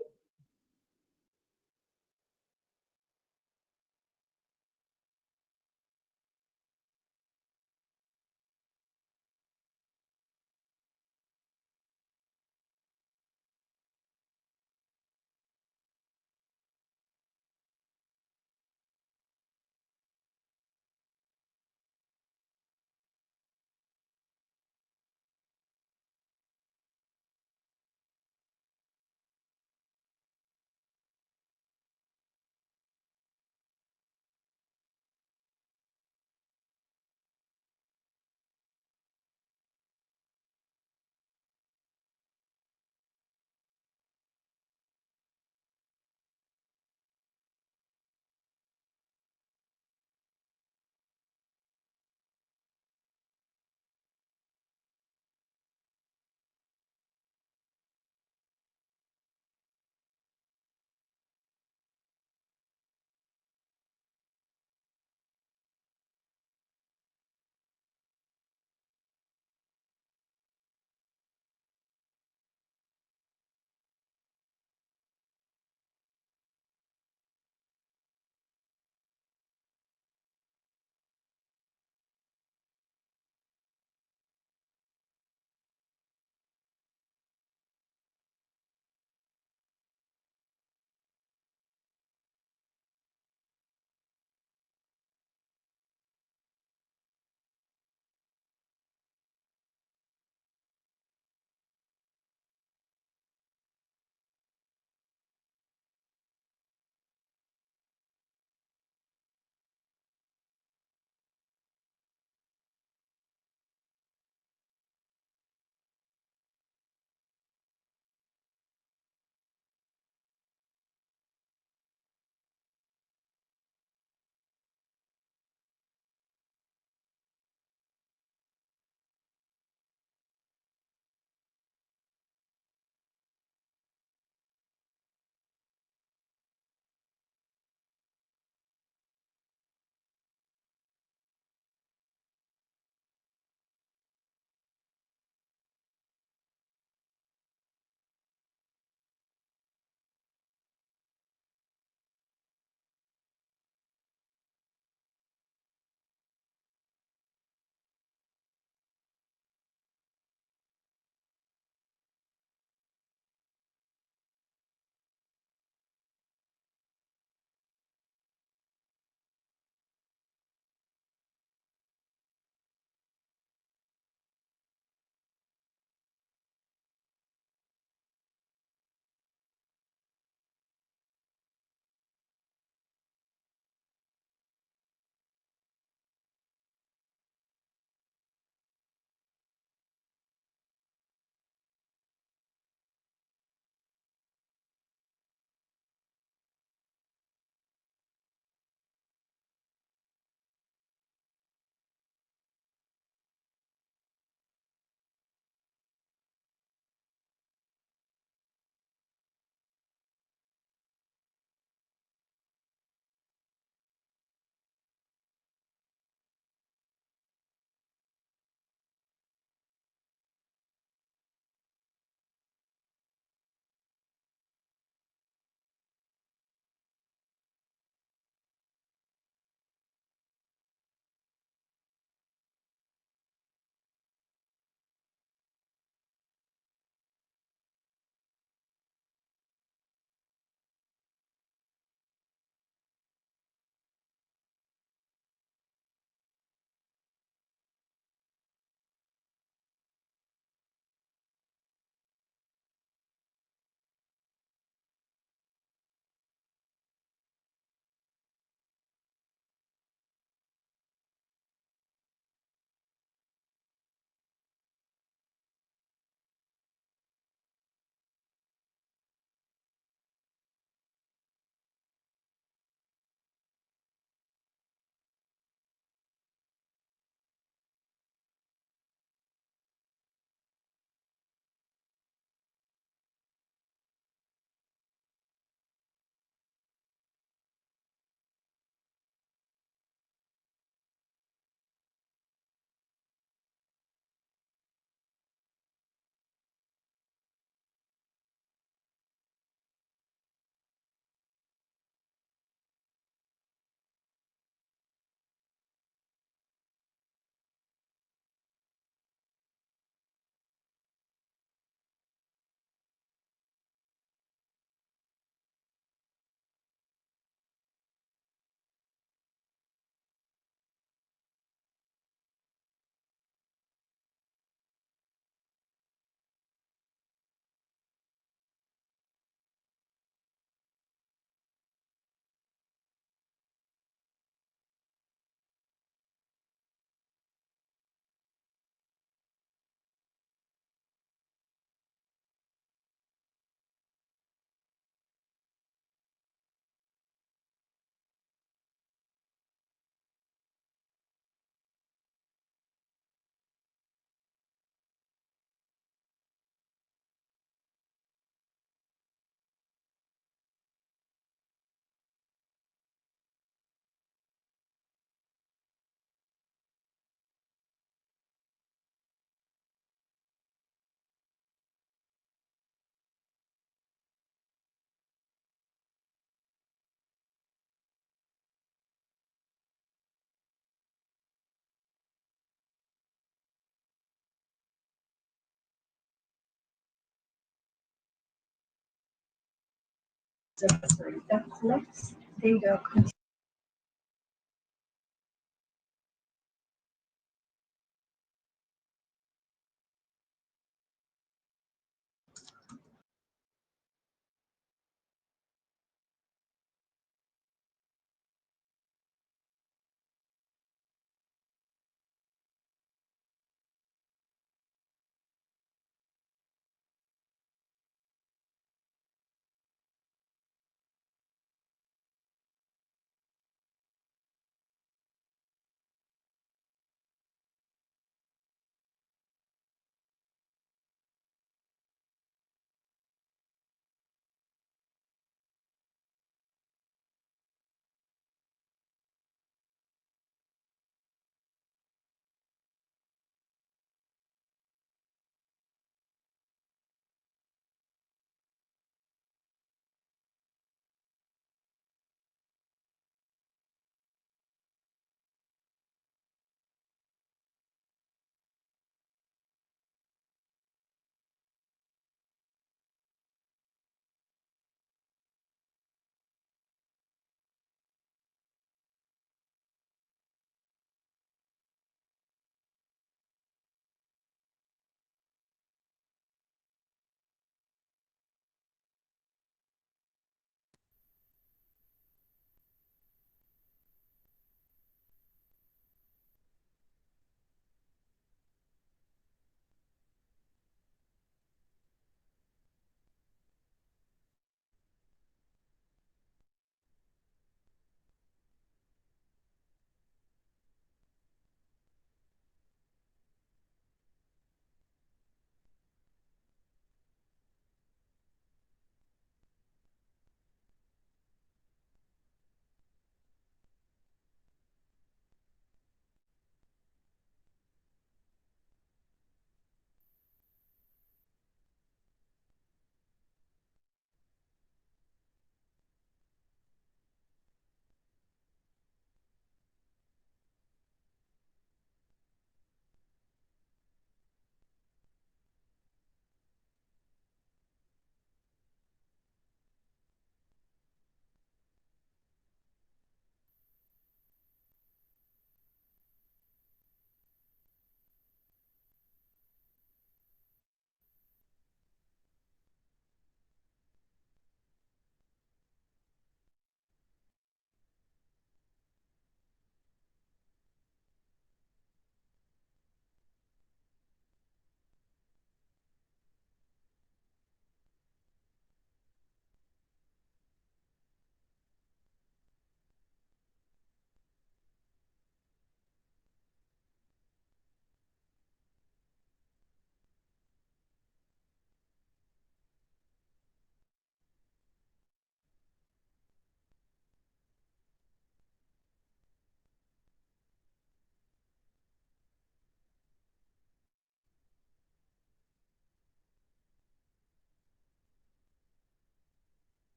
Let's take the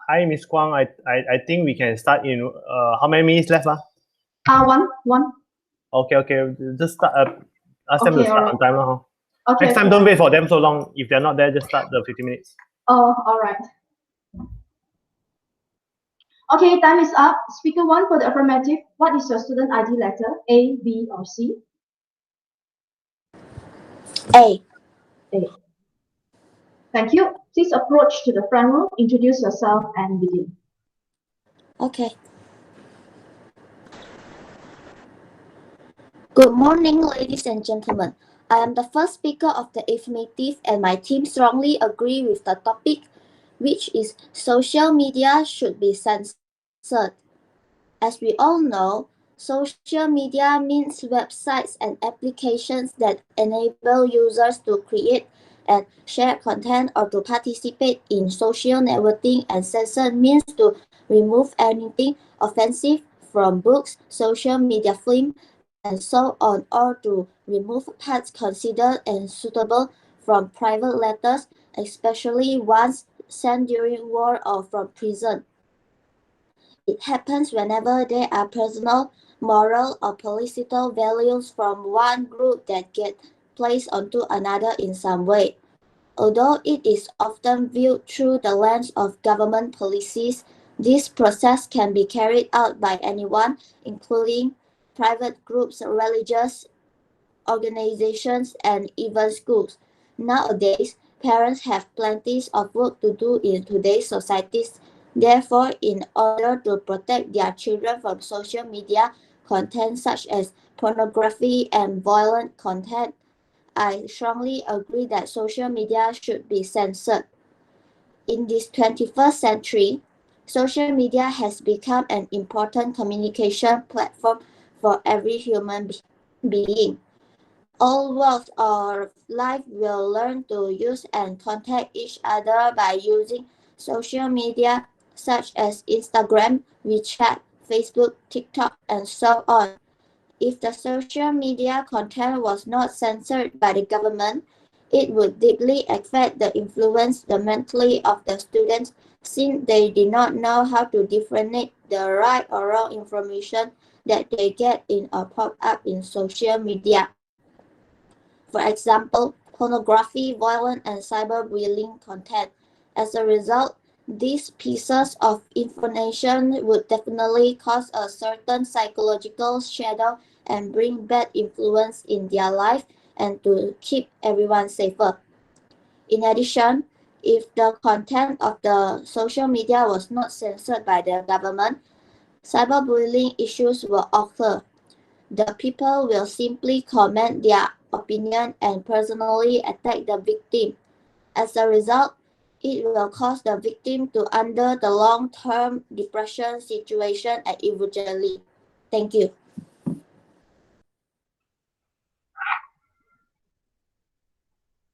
Hi, Miss Kwang. I think we can start in how many minutes left? One. Okay. Just start. Ask them to Okay, start alright. on time. Huh? Okay. Next time, don't wait for them so long. If they're not there, just start the 50 minutes. Oh, alright. Okay, time is up. Speaker 1 for the affirmative. What is your student ID letter? A, B, or C? A. A. Thank you. Please approach to the front row, introduce yourself, and begin. Okay. Good morning, ladies and gentlemen. I am the first speaker of the affirmative, and my team strongly agree with the topic, which is social media should be censored. As we all know, social media means websites and applications that enable users to create and share content or to participate in social networking, and censor means to remove anything offensive from books, social media, film, and so on, or to remove parts considered unsuitable from private letters, especially ones sent during war or from prison. It happens whenever there are personal, moral, or political values from one group that get placed onto another in some way. Although it is often viewed through the lens of government policies, this process can be carried out by anyone, including private groups, religious organizations, and even schools. Nowadays, parents have plenty of work to do in today's societies. Therefore, in order to protect their children from social media content such as pornography and violent content, I strongly agree that social media should be censored. In this 21st century, social media has become an important communication platform for every human being. All walks of life will learn to use and contact each other by using social media such as Instagram, WeChat, Facebook, TikTok, and so on. If the social media content was not censored by the government, it would deeply affect the influence the mentally of the students, since they did not know how to differentiate the right or wrong information that they get in or pop up in social media. For example, pornography, violent, and cyberbullying content. As a result, these pieces of information would definitely cause a certain psychological shadow and bring bad influence in their life and to keep everyone safer. In addition, if the content of the social media was not censored by the government, cyberbullying issues will occur. The people will simply comment their opinion and personally attack the victim. As a result, it will cause the victim to under the long-term depression situation and eventually. Thank you.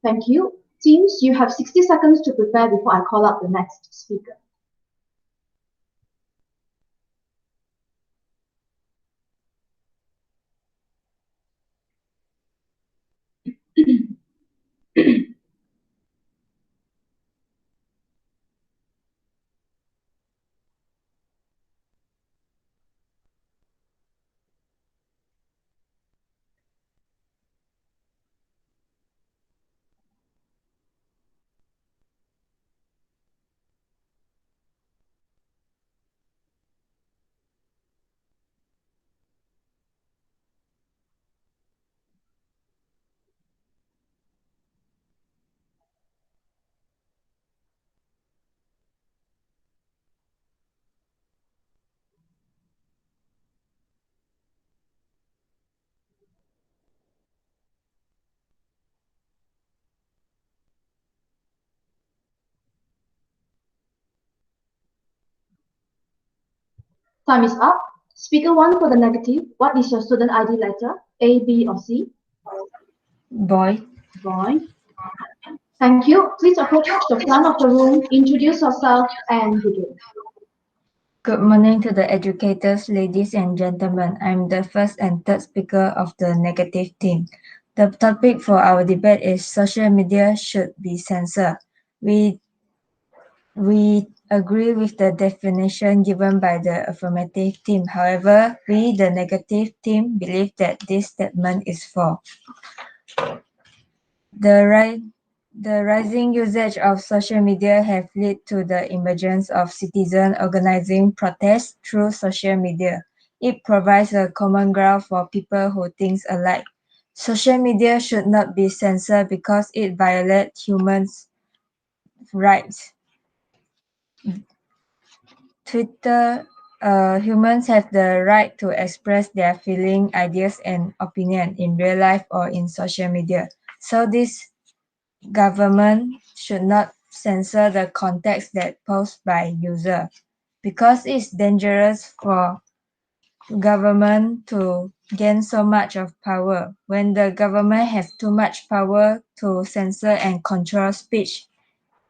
Thank you. Teams, you have 60 seconds to prepare before I call up the next speaker. Time is up. Speaker 1 for the negative. What is your student ID letter? A, B, or C? Boy. Boy. Thank you. Please approach the front of the room, introduce yourself, and begin. Good morning to the educators, ladies and gentlemen. I'm the first and third speaker of the negative team. The topic for our debate is social media should be censored. We We agree with the definition given by the affirmative team. However, we, the negative team, believe that this statement is false. The rising usage of social media have led to the emergence of citizen organizing protests through social media. It provides a common ground for people who think alike. Social media should not be censored because it violates humans' rights. Humans have the right to express their feeling, ideas, and opinion in real life or in social media. So this government should not censor the context that posted by user because it's dangerous for government to gain so much of power. When the government has too much power to censor and control speech,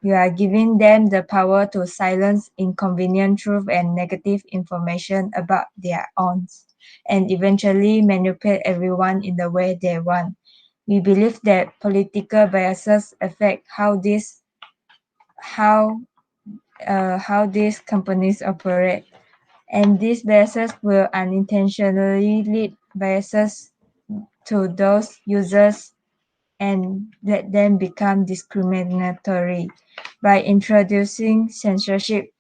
you are giving them the power to silence inconvenient truth and negative information about their own and eventually manipulate everyone in the way they want. We believe that political biases affect how these companies operate, and these biases will unintentionally lead biases to those users and let them become discriminatory. By introducing censorship,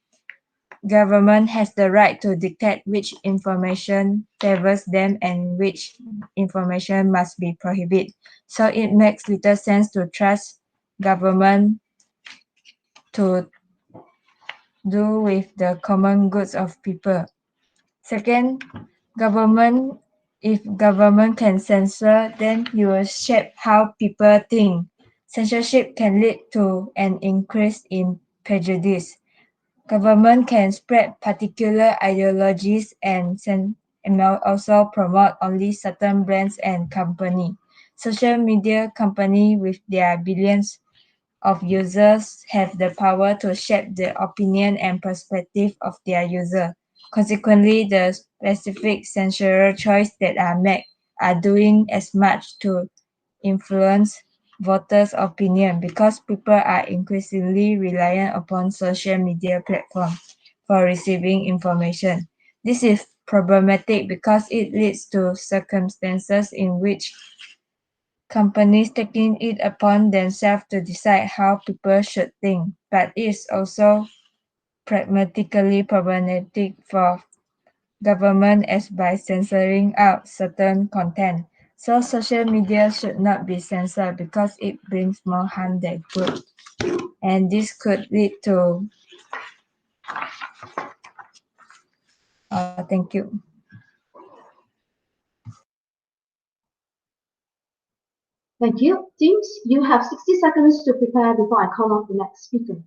government has the right to dictate which information favors them and which information must be prohibited. So it makes little sense to trust government to do with the common goods of people. Second, if government can censor, then you will shape how people think. Censorship can lead to an increase in prejudice. Government can spread particular ideologies and also promote only certain brands and company. Social media company with their billions of users have the power to shape the opinion and perspective of their user. Consequently, the specific censored choices that are made are doing as much to influence voters' opinion because people are increasingly reliant upon social media platforms for receiving information. This is problematic because it leads to circumstances in which companies taking it upon themselves to decide how people should think, but it is also pragmatically problematic for government as by censoring out certain content. So social media should not be censored because it brings more harm than good. And this could lead to thank you. Thank you. Teams, you have 60 seconds to prepare before I call off the next speaker.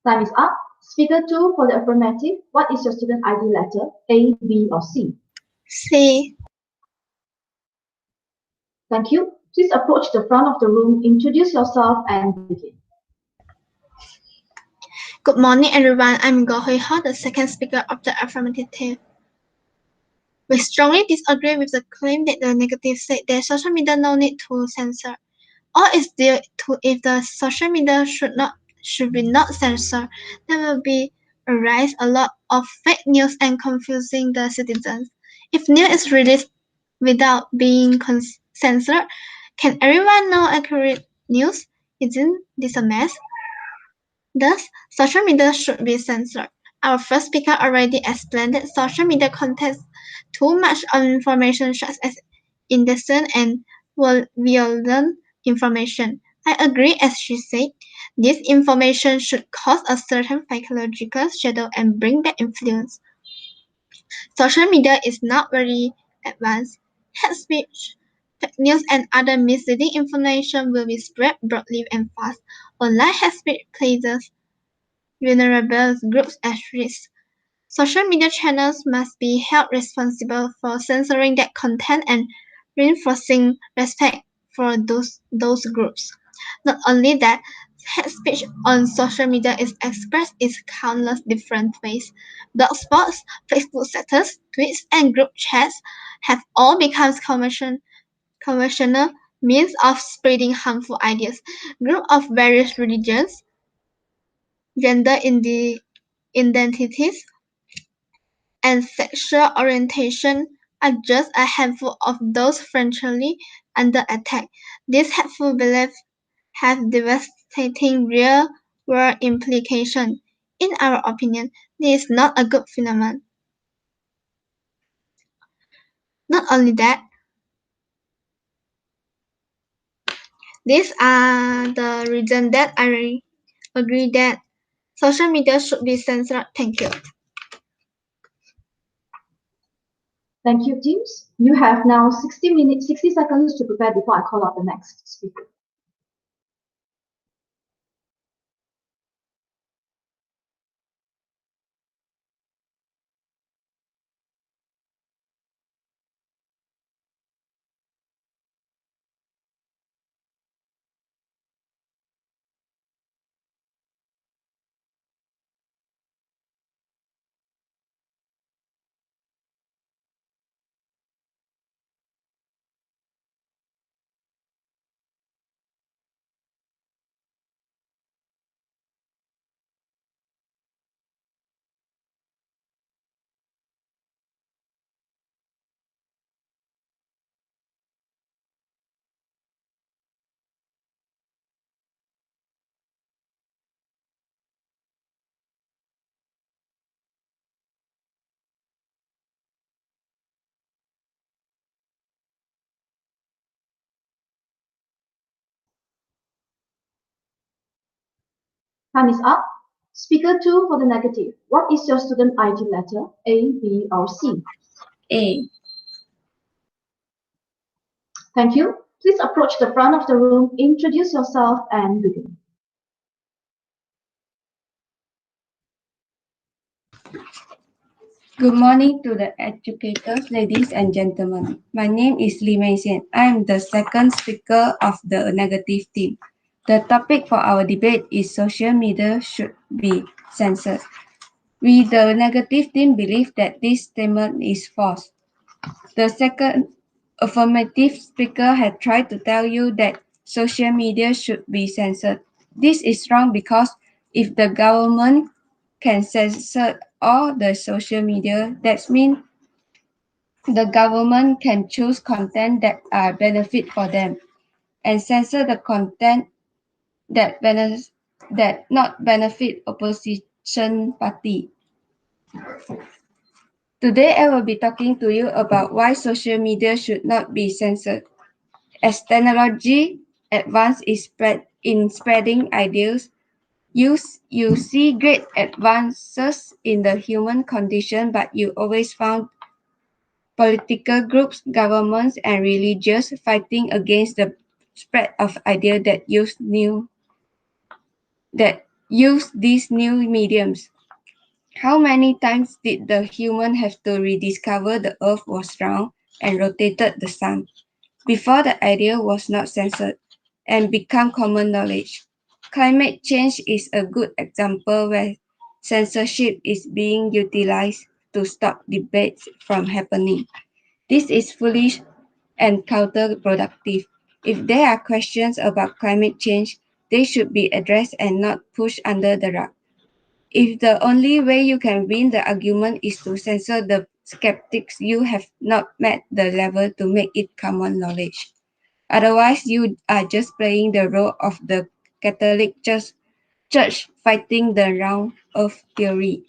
Time is up. Speaker 2 for the affirmative. What is your student ID letter? A, B, or C? C. Thank you. Please approach the front of the room, introduce yourself, and begin. Good morning, everyone. I'm Go Hui Ho, the second speaker of the affirmative team. We strongly disagree with the claim that the negative said that social media no need to censor. All is due to if the social media should be not censored, there will be arise a lot of fake news and confusing the citizens. If news is released without being censored, Can everyone know accurate news? Isn't this a mess? Thus, social media should be censored. Our first speaker already explained that social media contains too much information such as indecent and violent information. I agree as she said, this information should cause a certain psychological shadow and bring back influence. Social media is not very advanced. Hate speech, fake news and other misleading information will be spread broadly and fast. Online hate speech places vulnerable groups at risk. Social media channels must be held responsible for censoring that content and reinforcing respect for those groups. Not only that, hate speech on social media is expressed in countless different ways. Blogspots, Facebook status, tweets, and group chats have all become conventional means of spreading harmful ideas. Groups of various religions, gender identities, and sexual orientation are just a handful of those frequently under attack. These hateful beliefs have devastating real-world implications. In our opinion, this is not a good phenomenon. Not only that, these are the reasons that I agree that social media should be censored. Thank you. Thank you, teams. You have now 60 seconds to prepare before I call out the next speaker. Time is up. Speaker 2 for the negative. What is your student ID letter? A, B, or C? A. Thank you. Please approach the front of the room, introduce yourself, and begin. Good morning to the educators, ladies and gentlemen. My name is Lee Mei Xian. I am the second speaker of the negative team. The topic for our debate is social media should be censored. We, the negative team, believe that this statement is false. The second affirmative speaker had tried to tell you that social media should be censored. This is wrong because if the government can censor all the social media, that means the government can choose content that are benefit for them and censor the content that not benefit opposition party. Today I will be talking to you about why social media should not be censored. As technology advance in spreading ideas, you see great advances in the human condition, but you always found political groups, governments, and religions fighting against the spread of ideas that use these new mediums. How many times did the human have to rediscover the earth was round and rotated the sun before the idea was not censored and become common knowledge? Climate change is a good example where censorship is being utilized to stop debates from happening. This is foolish and counterproductive. If there are questions about climate change, they should be addressed and not pushed under the rug. If the only way you can win the argument is to censor the skeptics, you have not met the level to make it common knowledge. Otherwise, you are just playing the role of the Catholic Church fighting the round earth theory.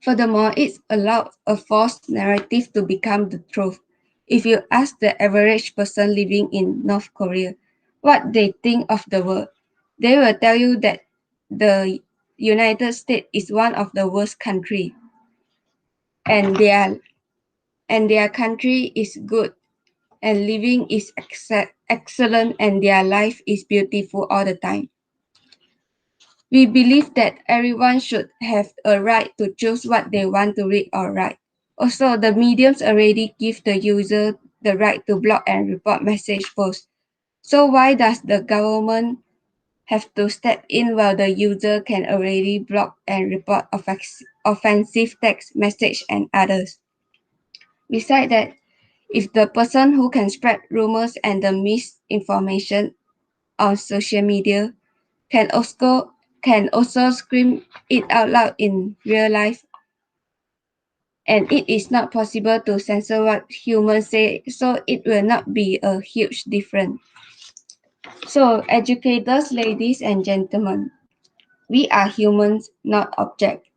Furthermore, it allows a false narrative to become the truth. If you ask the average person living in North Korea what they think of the world, they will tell you that the United States is one of the worst countries, and their country is good, and living is excellent, and their life is beautiful all the time. We believe that everyone should have a right to choose what they want to read or write. Also, the mediums already give the user the right to block and report message posts. So why does the government have to step in while the user can already block and report offensive text message and others? Besides that, if the person who can spread rumors and the misinformation on social media can also scream it out loud in real life, and it is not possible to censor what humans say, so it will not be a huge difference. So, educators, ladies and gentlemen, we are humans, not objects.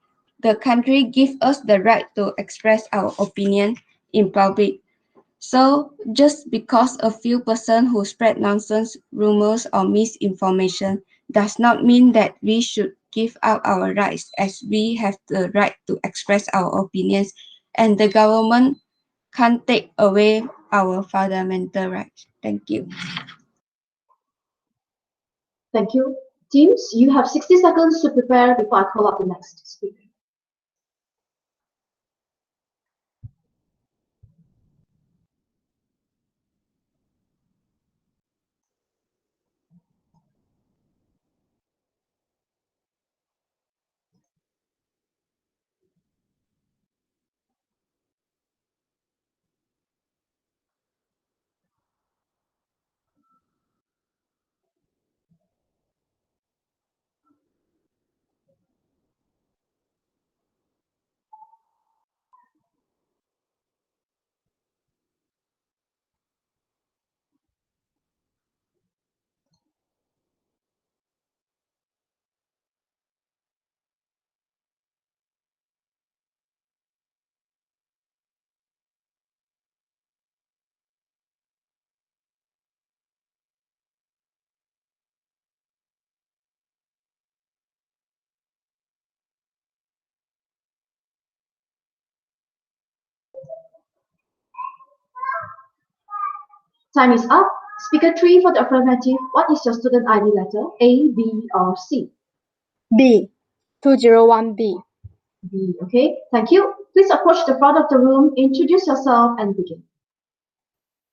The country gives us the right to express our opinion in public. So, just because a few persons who spread nonsense, rumors, or misinformation does not mean that we should give up our rights, as we have the right to express our opinions, and the government can't take away our fundamental rights. Thank you. Thank you. Teams, you have 60 seconds to prepare before I call up the next speaker. Time is up. Speaker 3 for the affirmative. What is your student ID letter? A, B, or C? B. 201B. B. Okay, thank you. Please approach the front of the room, introduce yourself, and begin.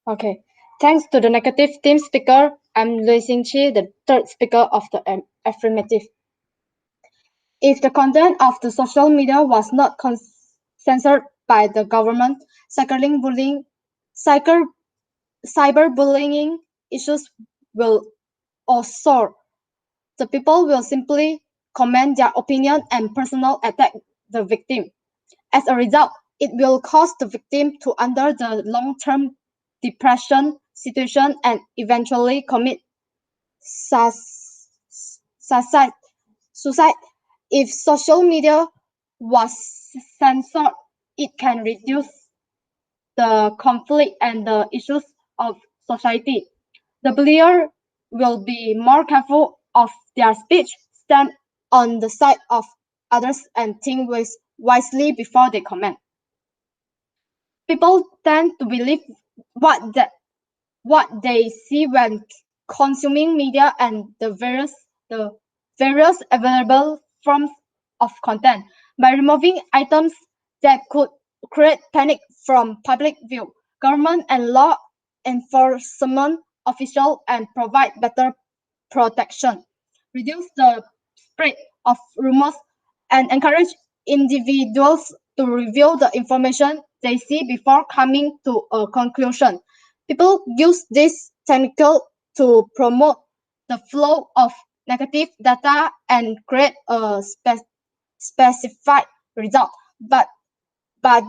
Okay. Thanks to the negative team speaker, I'm Lui Xingqi, the third speaker of the affirmative. If the content of the social media was not censored by the government, cyberbullying issues will also. The people will simply comment their opinion and personal attack the victim. As a result, it will cause the victim to under the long-term depression situation and eventually commit suicide. If social media was censored, it can reduce the conflict and the issues of society. The player will be more careful of their speech, stand on the side of others, and think wisely before they comment. People tend to believe what they see when consuming media and the various available forms of content. By removing items that could create panic from public view, government and law enforcement officials and provide better protection, reduce the spread of rumors, and encourage individuals to review the information they see before coming to a conclusion. People use this technique to promote the flow of negative data and create a specified result. But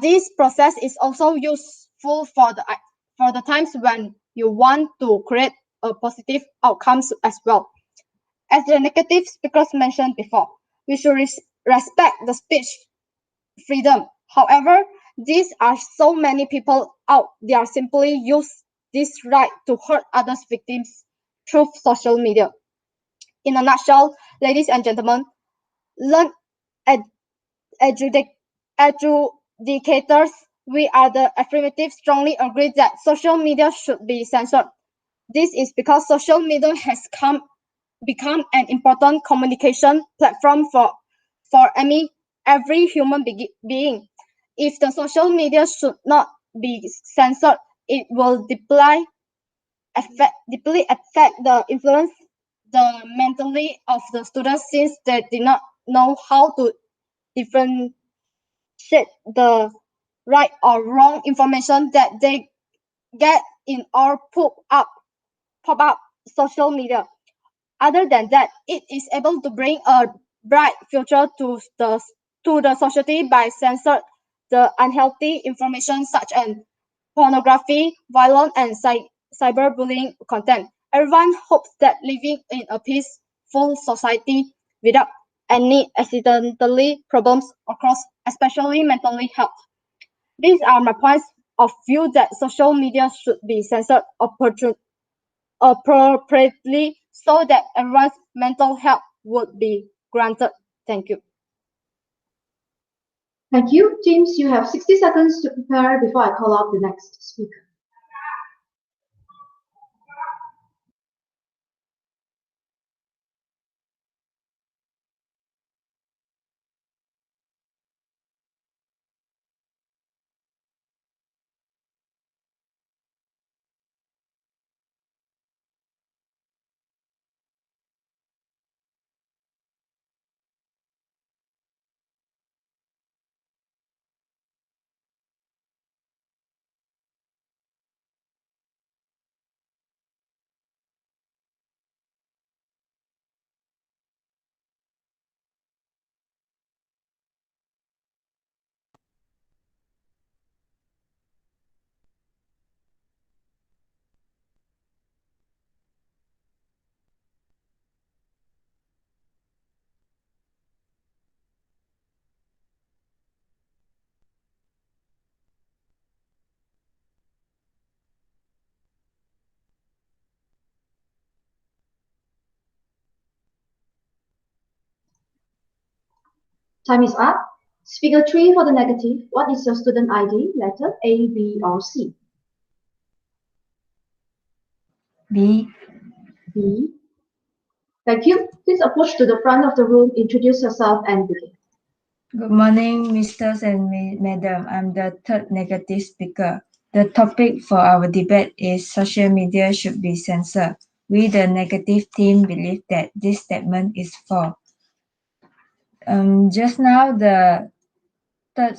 this process is also useful for the times when you want to create a positive outcomes as well. As the negative speakers mentioned before, we should respect the speech freedom. However, these are so many people out there simply use this right to hurt others' victims through social media. In a nutshell, ladies and gentlemen, learn adjudicators, we are the affirmative strongly agree that social media should be censored. This is because social media has become an important communication platform for every human being. If the social media should not be censored, it will deeply affect the influence the mentally of the students since they did not know how to differentiate the right or wrong information that they get in or pop up social media. Other than that, it is able to bring a bright future to the society by censoring the unhealthy information such as pornography, violence, and cyberbullying content. Everyone hopes that living in a peaceful society without any accidentally problems across, especially mentally health. These are my points of view that social media should be censored appropriately so that everyone's mental health would be granted. Thank you. Thank you. James, you have 60 seconds to prepare before I call out the next speaker. Time is up. Speaker 3 for the negative. What is your student ID? Letter A, B, or C? B. B. Thank you. Please approach to the front of the room, introduce yourself, and begin. Good morning, Mr. and Madam. I'm the third negative speaker. The topic for our debate is social media should be censored. We, the negative team, believe that this statement is false. Just now, the second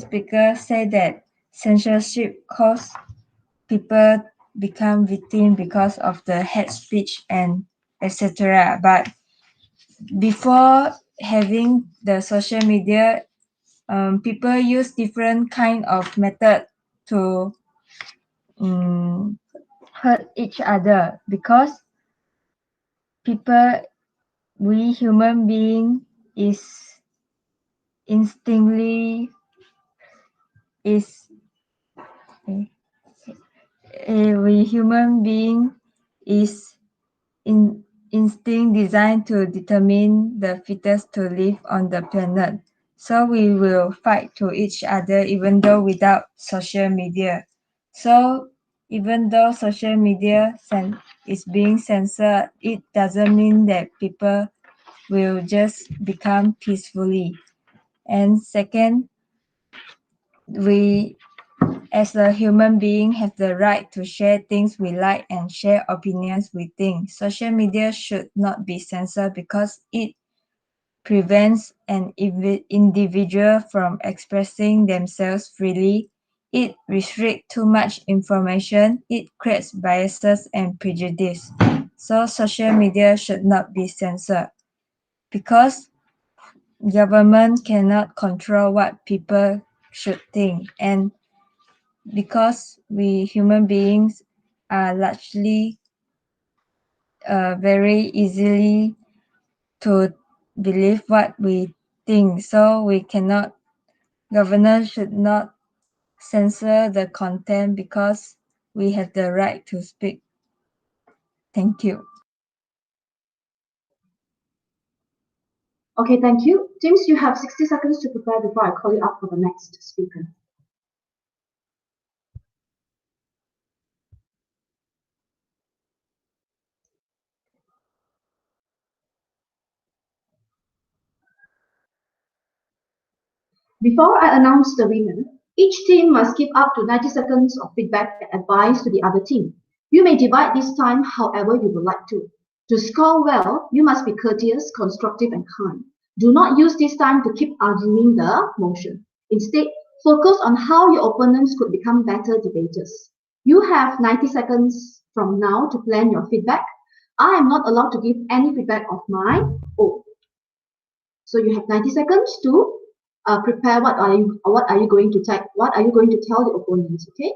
speaker said that censorship cause people become victim because of the hate speech and etc. But before having the social media, people use different kind of method to hurt each other because we human being is instinctively is we human being is instinct designed to determine the fittest to live on the planet. So we will fight to each other even though without social media. So even though social media is being censored, it doesn't mean that people will just become peacefully. And second, we as a human being have the right to share things we like and share opinions we think. Social media should not be censored because it prevents an individual from expressing themselves freely. It restricts too much information. It creates biases and prejudice. So social media should not be censored because government cannot control what people should think, and because we human beings are largely very easily to believe what we think. So we cannot, government should not censor the content because we have the right to speak. Thank you. Okay, thank you. James, you have 60 seconds to prepare before I call you up for the next speaker. Before I announce the winner, each team must give up to 90 seconds of feedback and advice to the other team. You may divide this time however you would like to. To score well, you must be courteous, constructive, and kind. Do not use this time to keep arguing the motion. Instead, focus on how your opponents could become better debaters. You have 90 seconds from now to plan your feedback. I am not allowed to give any feedback of my own. So you have 90 seconds to prepare what are you going to tell the opponents, okay?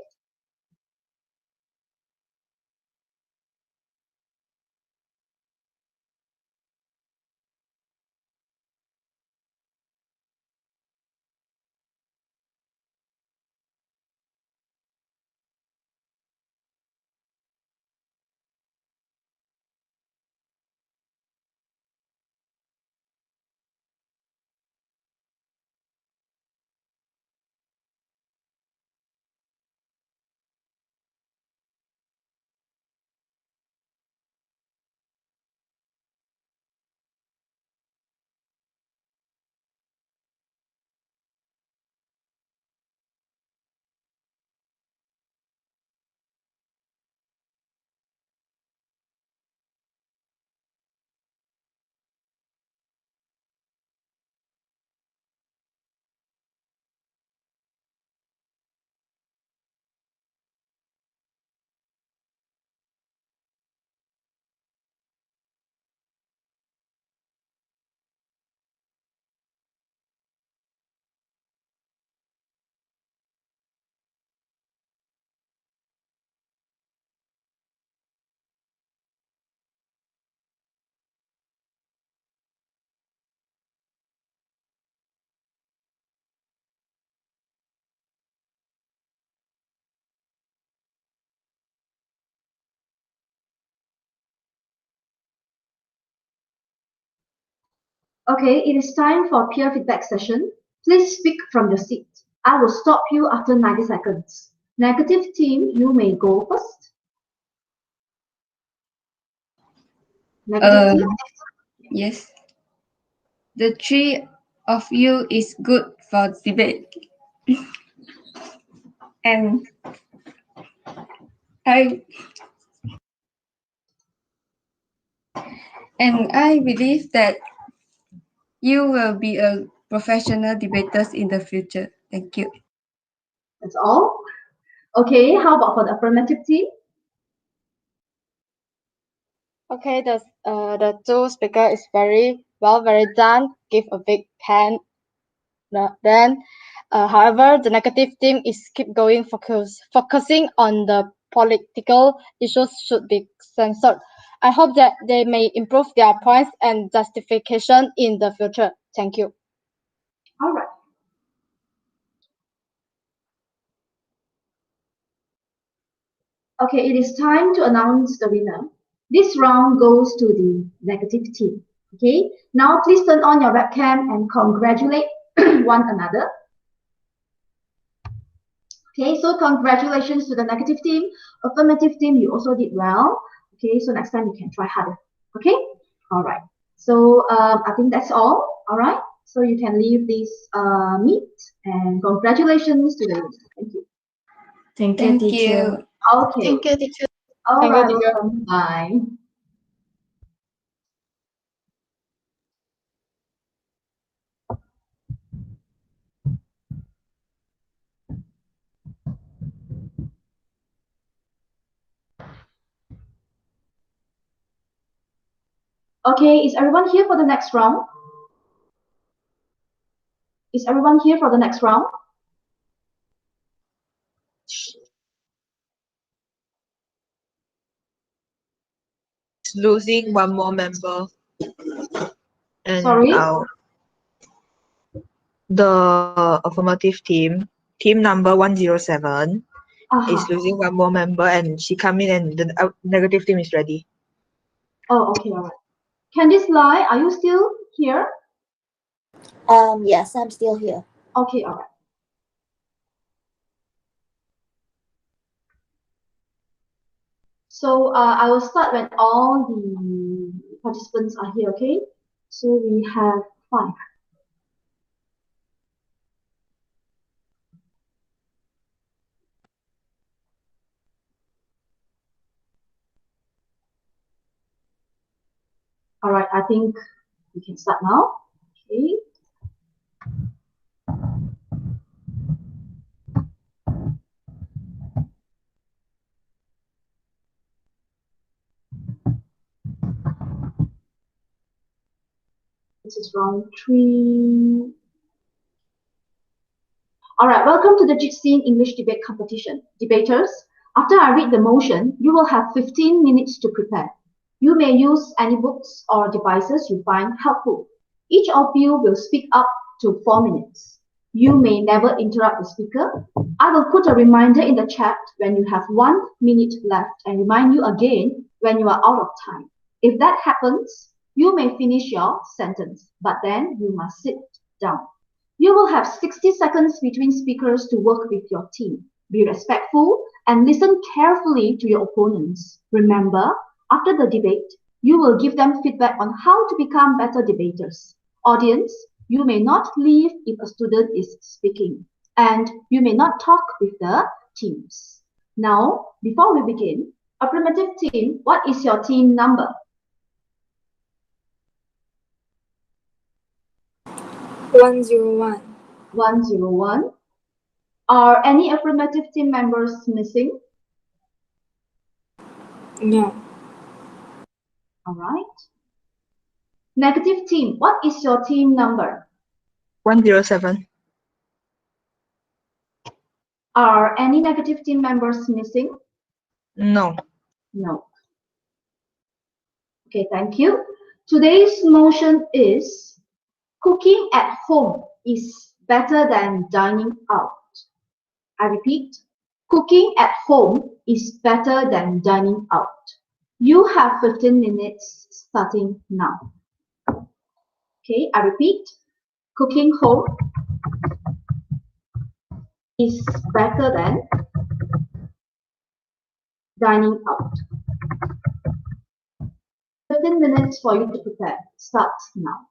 Okay, it is time for peer feedback session. Please speak from your seat. I will stop you after 90 seconds. Negative team, you may go first. Negative team? Yes. The three of you is good for debate. And I believe that you will be a professional debaters in the future. Thank you. That's all? Okay, how about for the affirmative team? Okay, the two speaker is very well, very done. Give a big hand. Then, however, the negative team is keep going focusing on the political issues should be censored. I hope that they may improve their points and justification in the future. Thank you. All right. Okay, it is time to announce the winner. This round goes to the negative team. Okay, now please turn on your webcam and congratulate one another. Okay, so congratulations to the negative team. Affirmative team, you also did well. Okay, so next time you can try harder. Okay, all right. So I think that's all. All right, so you can leave this meet and congratulations to the winner. Thank you. Thank you, teacher. Okay. Thank you, teacher. All Thank you, right, teacher. welcome. Bye. Okay, is everyone here for the next round? Is everyone here for the next round? losing one more member. And Sorry? the affirmative team, team number 107, is Uh-huh. losing one more member, and she come in and the negative team is ready. Oh, okay, all right. Candice Lai, are you still here? Yes, I'm still here. Okay, all right. So I will start when all the participants are here, okay? So we have 5. All right, I think we can start now. Okay. This is round 3. All right, welcome to the Jitsin English debate competition. Debaters, after I read the motion, you will have 15 minutes to prepare. You may use any books or devices you find helpful. Each of you will speak up to 4 minutes. You may never interrupt the speaker. I will put a reminder in the chat when you have 1 minute left and remind you again when you are out of time. If that happens, you may finish your sentence, but then you must sit down. You will have 60 seconds between speakers to work with your team. Be respectful and listen carefully to your opponents. Remember, after the debate, you will give them feedback on how to become better debaters. Audience, you may not leave if a student is speaking, and you may not talk with the teams. Now, before we begin, affirmative team, what is your team number? 101. 101. Are any affirmative team members missing? No. All right. Negative team, what is your team number? 107. Are any negative team members missing? No. No. Okay, thank you. Today's motion is cooking at home is better than dining out. I repeat, cooking at home is better than dining out. You have 15 minutes starting now. Okay, I repeat, cooking home is better than dining out. 15 minutes for you to prepare. Start now.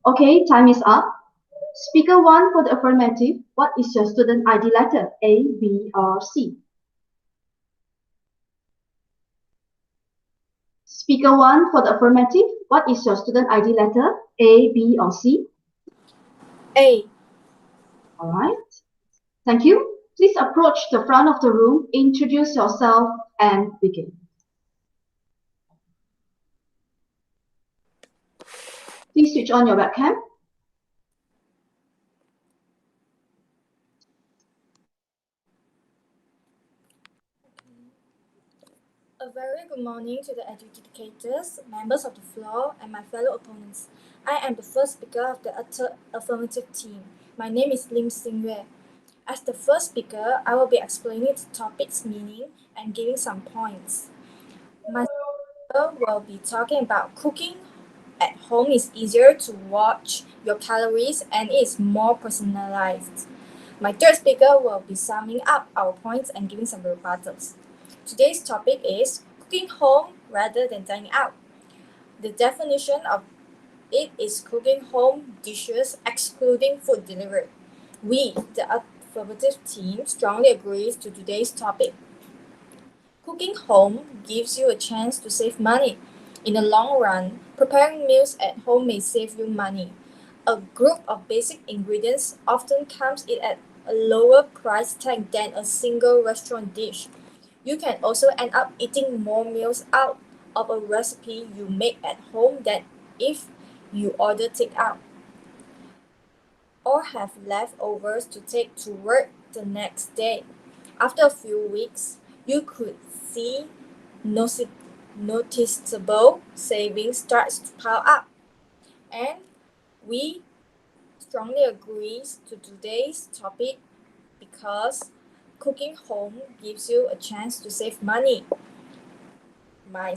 Okay, time is up. Speaker 1 for the affirmative. What is your student ID letter? A, B, or C? Speaker 1 for the affirmative. What is your student ID letter? A, B, or C? A. All right. Thank you. Please approach the front of the room, introduce yourself, and begin. Please switch on your webcam. A very good morning to the adjudicators, members of the floor, and my fellow opponents. I am the first speaker of the affirmative team. My name is Lim Xingyue. As the first speaker, I will be explaining the topic's meaning and giving some points. My speaker will be talking about cooking at home is easier to watch your calories and is more personalized. My third speaker will be summing up our points and giving some rebuttals. Today's topic is cooking home rather than dining out. The definition of it is cooking home dishes excluding food delivery. We, the affirmative team, strongly agrees to today's topic. Cooking home gives you a chance to save money. In the long run, preparing meals at home may save you money. A group of basic ingredients often comes in at a lower price tag than a single restaurant dish. You can also end up eating more meals out of a recipe you make at home than if you order takeout or have leftovers to take to work the next day. After a few weeks, you could see noticeable savings starts to pile up. And we strongly agree to today's topic because cooking home gives you a chance to save money. I'm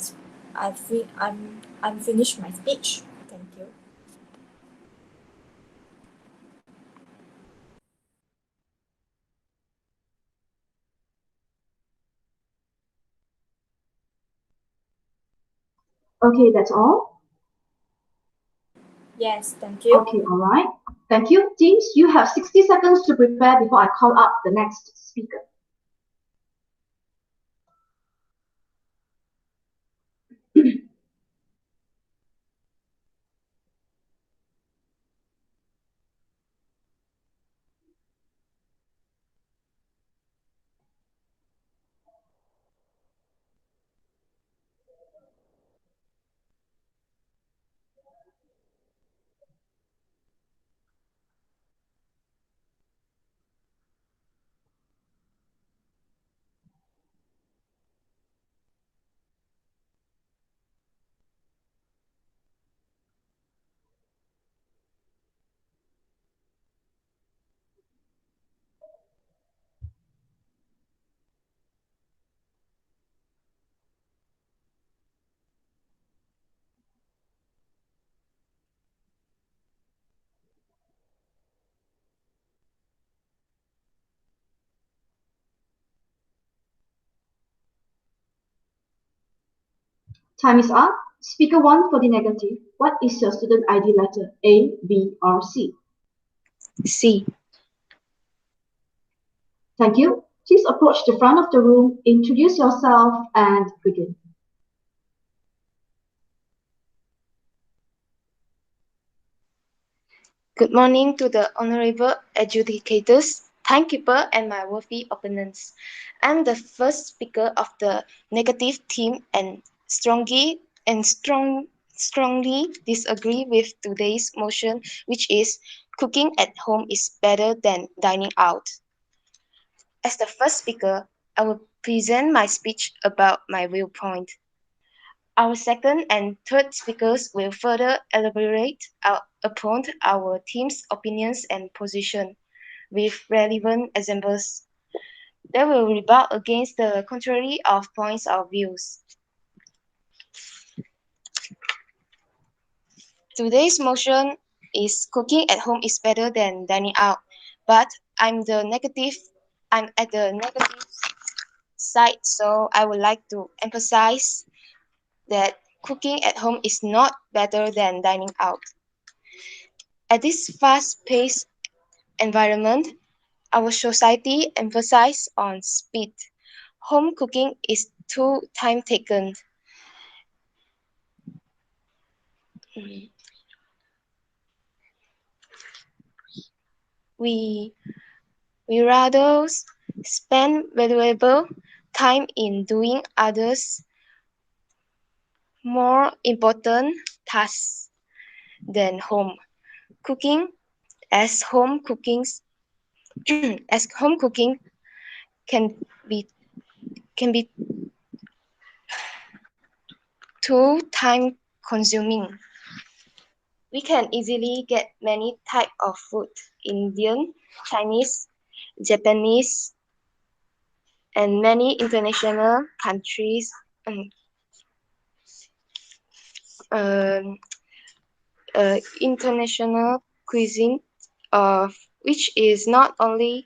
finished my speech. Thank you. Okay, that's all. Yes, thank you. Okay, all right. Thank you. Teams, you have 60 seconds to prepare before I call up the next speaker. Time is up. Speaker 1 for the negative. What is your student ID letter? A, B, or C? C. Thank you. Please approach the front of the room, introduce yourself, and begin. Good morning to the honorable adjudicators, timekeeper, and my worthy opponents. I'm the first speaker of the negative team and strongly disagree with today's motion, which is cooking at home is better than dining out. As the first speaker, I will present my speech about my viewpoint. Our second and third speakers will further elaborate upon our team's opinions and position with relevant examples. They will rebut against the contrary of points of views. Today's motion is cooking at home is better than dining out, but I'm at the negative side, so I would like to emphasize that cooking at home is not better than dining out. At this fast-paced environment, our society emphasizes on speed. Home cooking is too time-taken. We rather spend valuable time in doing others more important tasks than home cooking, as home cooking as home cooking can be can be too time consuming. We can easily get many type of food: Indian, Chinese, Japanese, and many international countries. Um, International cuisine, of which is not only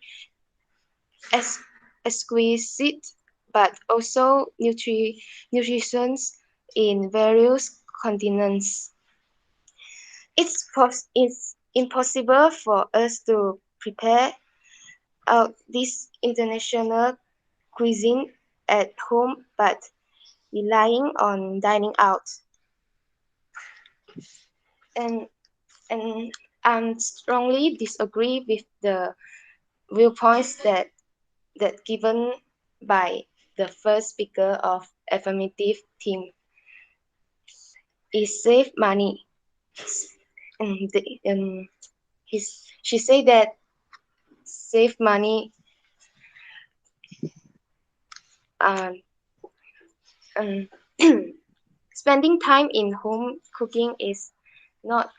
exquisite but also nutritious in various continents. It's impossible for us to prepare out this international cuisine at home, but relying on dining out. And and I strongly disagree with the viewpoints that given by the first speaker of affirmative team. Is save money. She said that save money. Um, um, Spending time in home cooking is not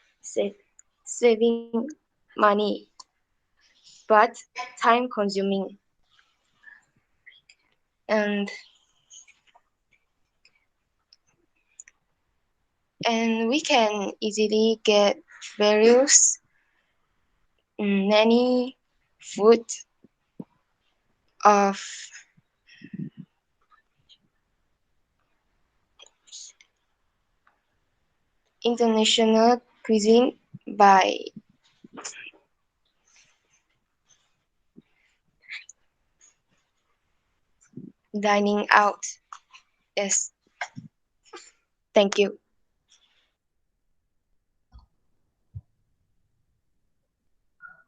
saving money, but time consuming. And we can easily get various many food of international cuisine by dining out. Yes. Thank you.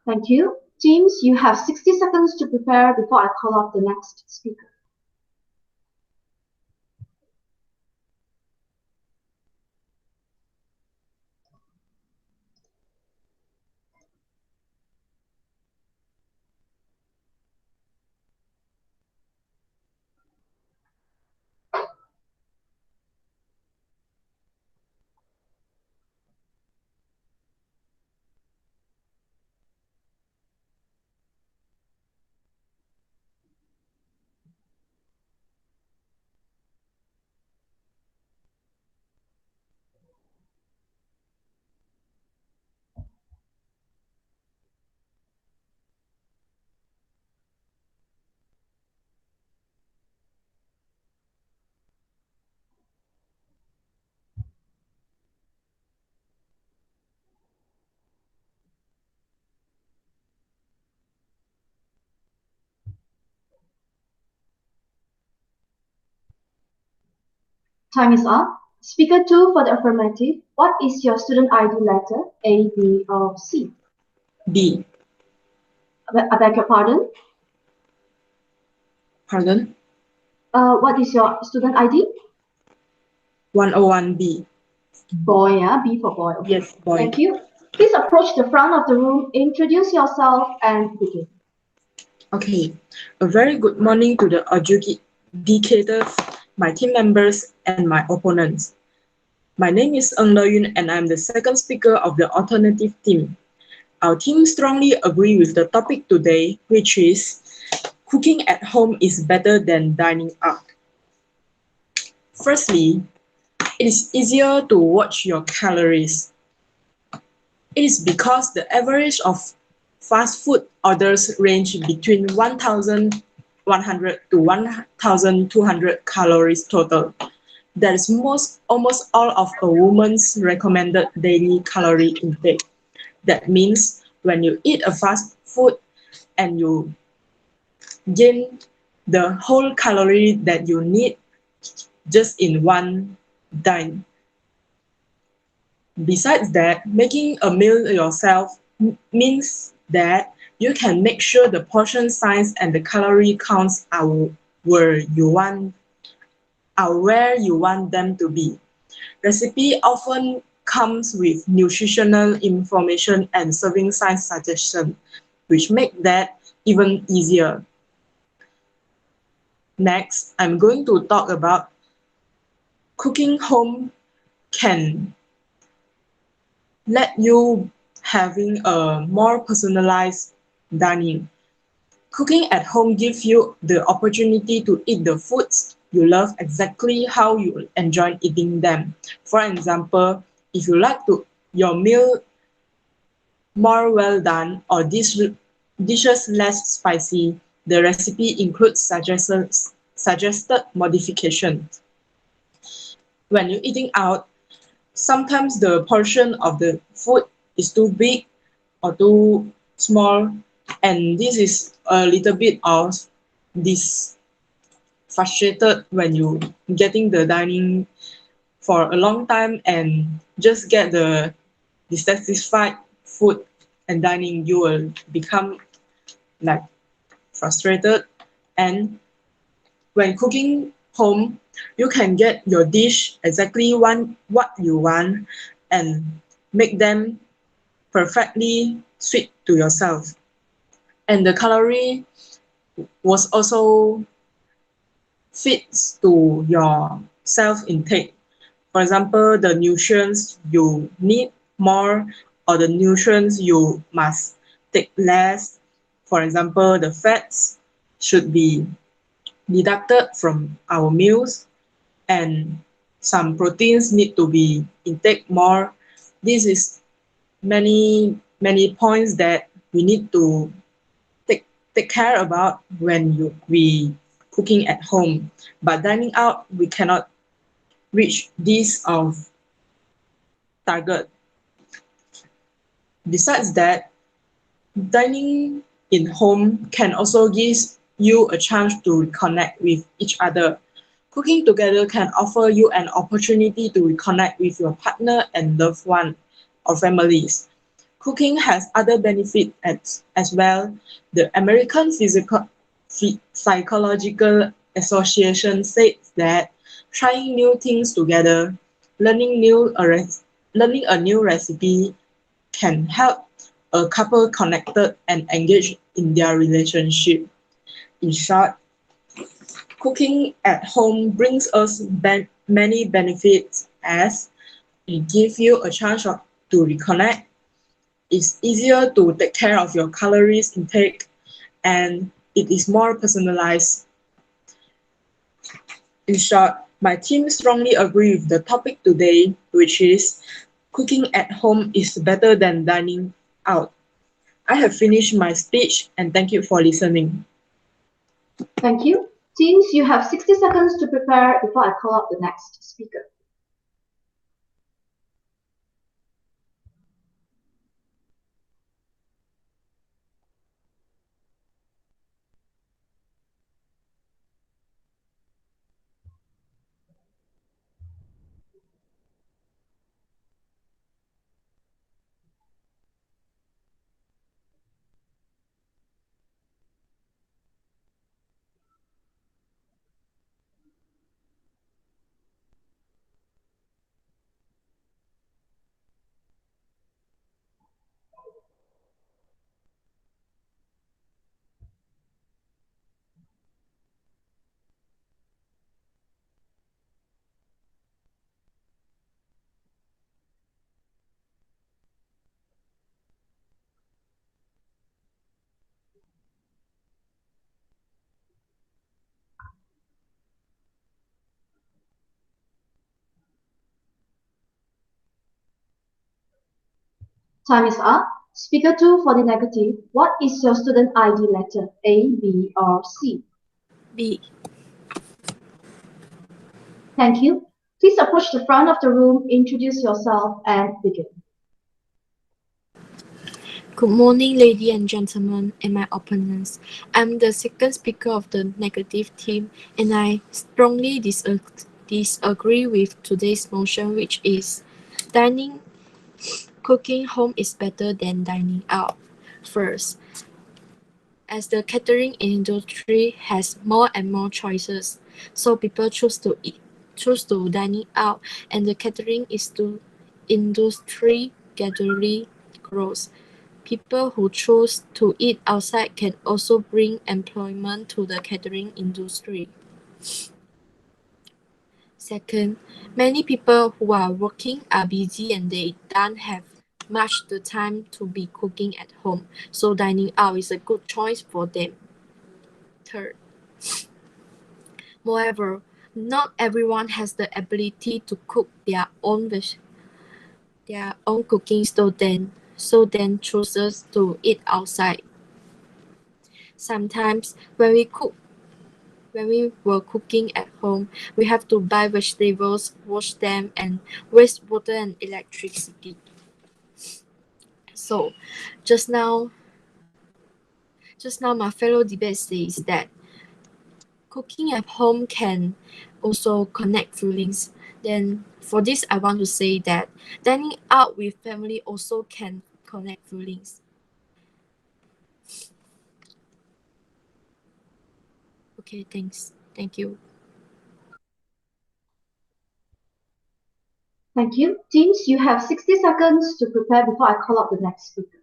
Thank you. Teams, you have 60 seconds to prepare before I call up the next speaker. Time is up. Speaker 2 for the affirmative. What is your student ID letter? A, B, or C? B. I beg your pardon? Pardon? What is your student ID? 101B. Boy, yeah, B for boy. Okay. Yes, boy. Thank you. Please approach the front of the room, introduce yourself, and begin. Okay. A very good morning to the adjudicators, my team members, and my opponents. My name is Ng Le Yun, and I'm the second speaker of the alternative team. Our team strongly agree with the topic today, which is cooking at home is better than dining out. Firstly, it is easier to watch your calories. It is because the average of fast food orders range between 1,100 to 1,200 calories total. That is almost all of a woman's recommended daily calorie intake. That means when you eat a fast food and you gain the whole calorie that you need just in one dine. Besides that, making a meal yourself means that you can make sure the portion size and the calorie counts are where you want them to be. Recipe often comes with nutritional information and serving size suggestion, which make that even easier. Next, I'm going to talk about cooking home can let you having a more personalized dining. Cooking at home gives you the opportunity to eat the foods you love exactly how you enjoy eating them. For example, if you like to your meal more well done or dishes less spicy, the recipe includes suggested modifications. When you're eating out, sometimes the portion of the food is too big or too small, and this is a little bit of this frustrated when you getting the dining for a long time and just get the dissatisfied food and dining, you will become like frustrated. And when cooking home, you can get your dish exactly what you want and make them perfectly sweet to yourself. And the calorie was also fits to your self intake. For example, the nutrients you need more or the nutrients you must take less. For example, the fats should be deducted from our meals and some proteins need to be intake more. This is many points that we need to take care about when we cooking at home. But dining out, we cannot reach this of target. Besides that, dining in home can also give you a chance to reconnect with each other. Cooking together can offer you an opportunity to reconnect with your partner and loved one or families. Cooking has other benefits as well. The American Psychological Association says that trying new things together, learning learning a new recipe can help a couple connected and engaged in their relationship. In short, cooking at home brings us many benefits as it gives you a chance to reconnect. It's easier to take care of your calories intake and it is more personalized. In short, my team strongly agree with the topic today, which is cooking at home is better than dining out. I have finished my speech and thank you for listening. Thank you. Teams, you have 60 seconds to prepare before I call out the next speaker. Time is up. Speaker 2 for the negative. What is your student ID letter? A, B, or C? B. Thank you. Please approach the front of the room, introduce yourself, and begin. Good morning, ladies and gentlemen, and my opponents. I'm the second speaker of the negative team, and I strongly disagree with today's motion, which is dining, cooking home is better than dining out. First, as the catering industry has more and more choices, so people choose to dining out, and the catering industry gradually grows. People who choose to eat outside can also bring employment to the catering industry. Second, many people who are working are busy and they don't have much the time to be cooking at home, so dining out is a good choice for them. Third, moreover, not everyone has the ability to cook their own cooking so then chooses to eat outside. Sometimes when we were cooking at home, we have to buy vegetables, wash them, and waste water and electricity. So, just now, my fellow debate says that cooking at home can also connect feelings. Then, for this, I want to say that dining out with family also can connect feelings. Okay, thanks. Thank you. Thank you. Teams, you have 60 seconds to prepare before I call out the next speaker.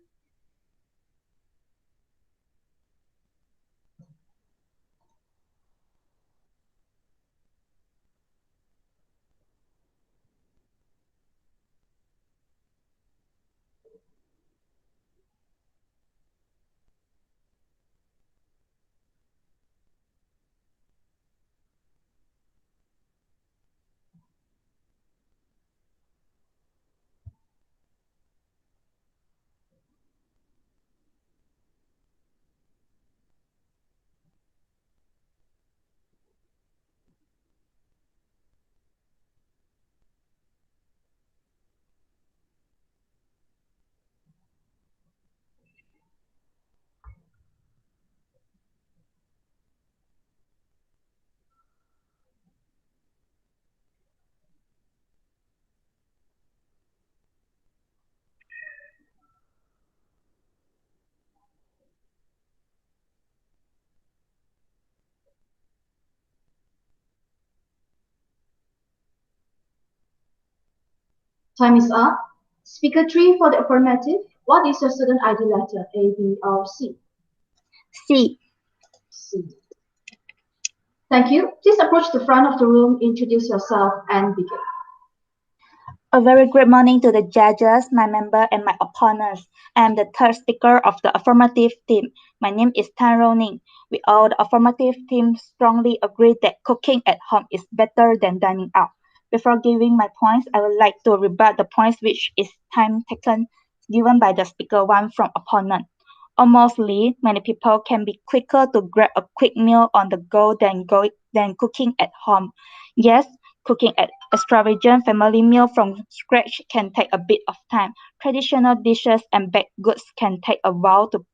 Time is up. Speaker 3 for the affirmative. What is your student ID letter, A, B, or C? C. C. Thank you. Please approach the front of the room, introduce yourself, and begin. A very great morning to the judges, my member, and my opponents. I am the third speaker of the affirmative team. My name is Tan Roning. We all the affirmative team strongly agree that cooking at home is better than dining out. Before giving my points, I would like to rebut the points which is time taken given by the speaker one from opponent. Almostly, many people can be quicker to grab a quick meal on the go than cooking at home. Yes, cooking an extravagant family meal from scratch can take a bit of time. Traditional dishes and baked goods can take a while to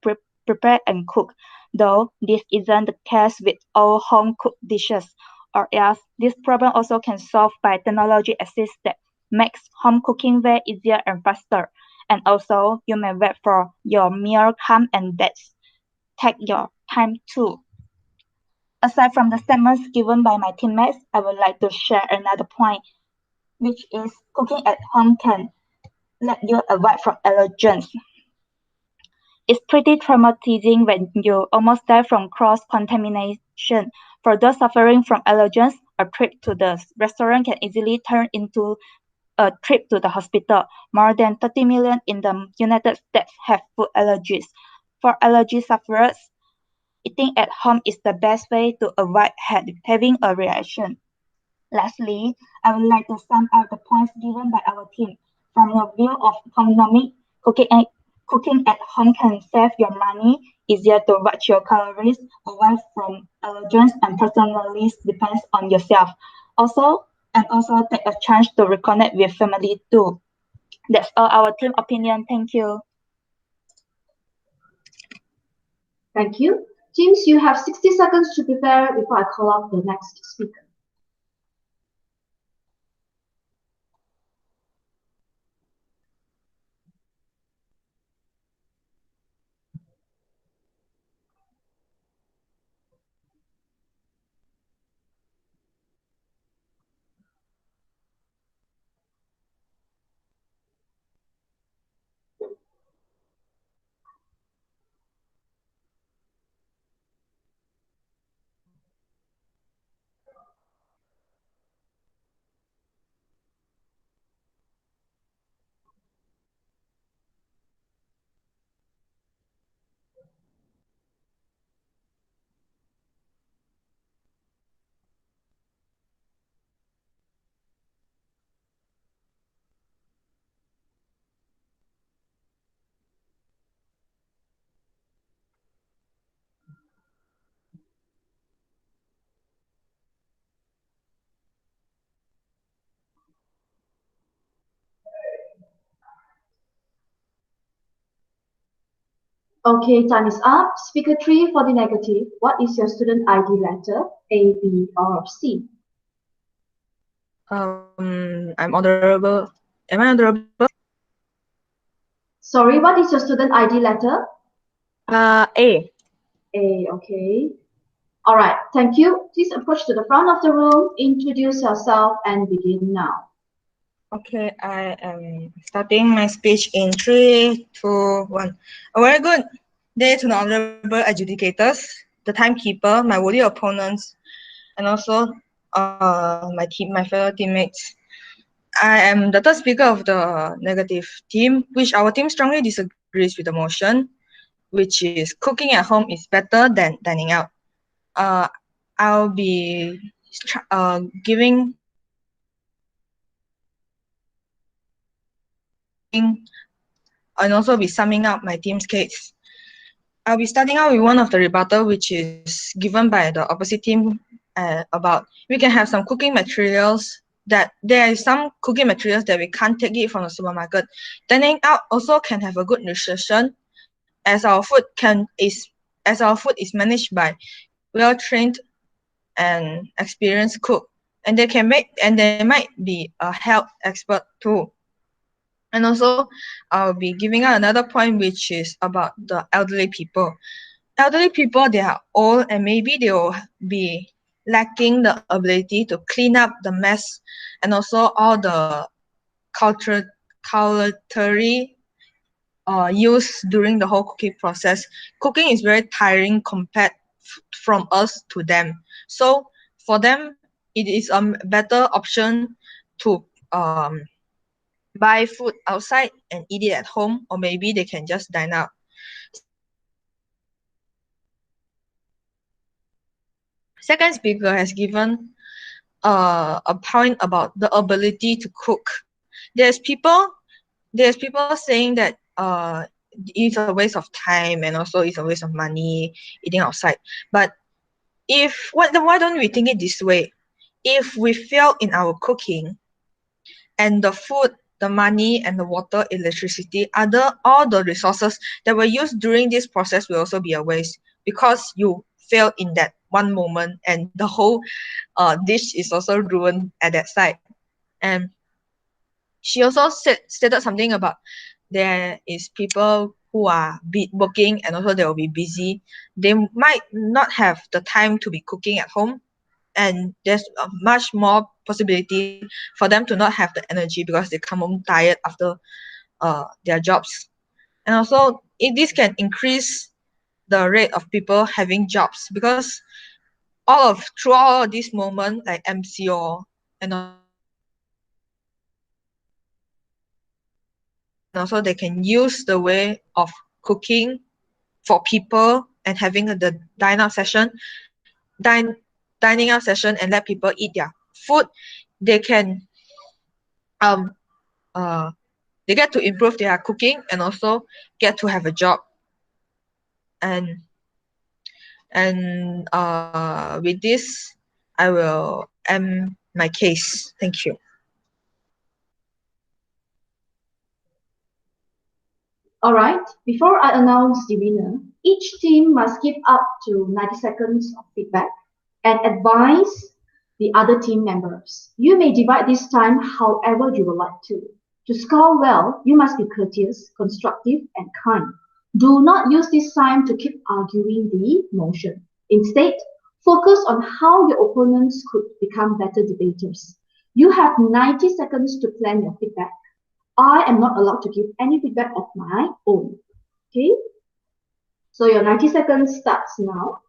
prepare and cook, though this isn't the case with all home-cooked dishes. Or else, this problem also can solve by technology assist that makes home cooking very easier and faster. And also, you may wait for your meal come and that's take your time too. Aside from the statements given by my teammates, I would like to share another point, which is cooking at home can let you avoid from allergens. It's pretty traumatizing when you almost die from cross-contamination. For those suffering from allergens, a trip to the restaurant can easily turn into a trip to the hospital. More than 30 million in the United States have food allergies. For allergy sufferers, eating at home is the best way to avoid having a reaction. Lastly, I would like to sum up the points given by our team. From the view of economic, cooking at home can save your money, easier to watch your calories, away from allergens, and personally depends on yourself. Also take a chance to reconnect with family too. That's all our team opinion. Thank you. Thank you. Teams, you have 60 seconds to prepare before I call up the next speaker. Okay, time is up. Speaker 3 for the negative. What is your student ID letter? A, B, or C? I'm honorable. Am I honorable? Sorry, what is your student ID letter? A. A, okay. All right, thank you. Please approach to the front of the room, introduce yourself, and begin now. Okay, I am starting my speech in 3, 2, 1. A very good day to the honorable adjudicators, the timekeeper, my worthy opponents, and also my fellow teammates. I am the third speaker of the negative team, which our team strongly disagrees with the motion, which is cooking at home is better than dining out. I'll be giving and also be summing up my team's case. I'll be starting out with one of the rebuttal, which is given by the opposite team about we can have some cooking materials that there is some cooking materials that we can't take it from the supermarket. Dining out also can have a good nutrition as our food is managed by well-trained and experienced cook, and they might be a health expert too. And also, I'll be giving out another point, which is about the elderly people. Elderly people, they are old and maybe they will be lacking the ability to clean up the mess and also all the cutlery used during the whole cooking process. Cooking is very tiring compared from us to them. So for them, it is a better option to buy food outside and eat it at home, or maybe they can just dine out. Second speaker has given a point about the ability to cook. There's people saying that it's a waste of time and also it's a waste of money eating outside. But why don't we think it this way? If we fail in our cooking and the food, the money and the water, electricity, all the resources that were used during this process will also be a waste because you fail in that one moment and the whole dish is also ruined at that side. And she also stated something about there is people who are working and also they will be busy. They might not have the time to be cooking at home, and there's a much more possibility for them to not have the energy because they come home tired after their jobs. And also this can increase the rate of people having jobs because through all of this moment like MCO and also they can use the way of cooking for people and having the dining out session and let people eat their food. They can they get to improve their cooking and also get to have a job. And with this I will end my case. Thank you. All right, before I announce the winner, Each team must give up to 90 seconds of feedback and advise the other team members. You may divide this time however you would like to. To score well, you must be courteous, constructive, and kind. Do not use this time to keep arguing the motion. Instead, focus on how your opponents could become better debaters. You have 90 seconds to plan your feedback. I am not allowed to give any feedback of my own. Okay? So your 90 seconds starts now.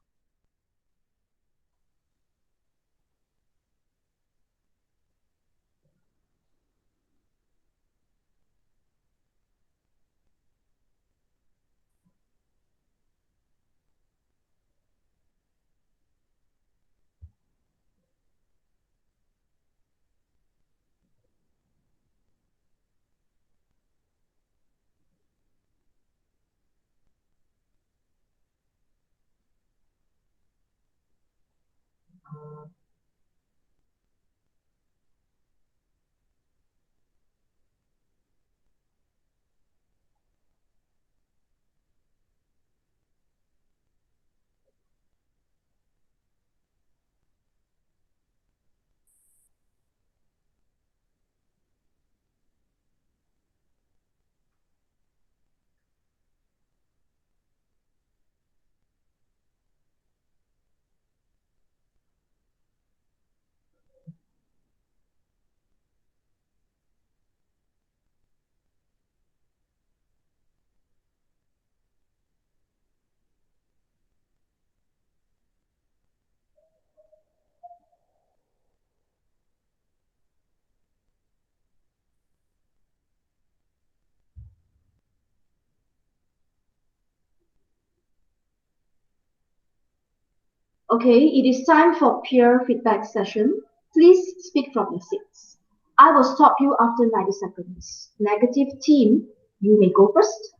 Okay, it is time for peer feedback session. Please speak from your seats. I will stop you after 90 seconds. Negative team, you may go first.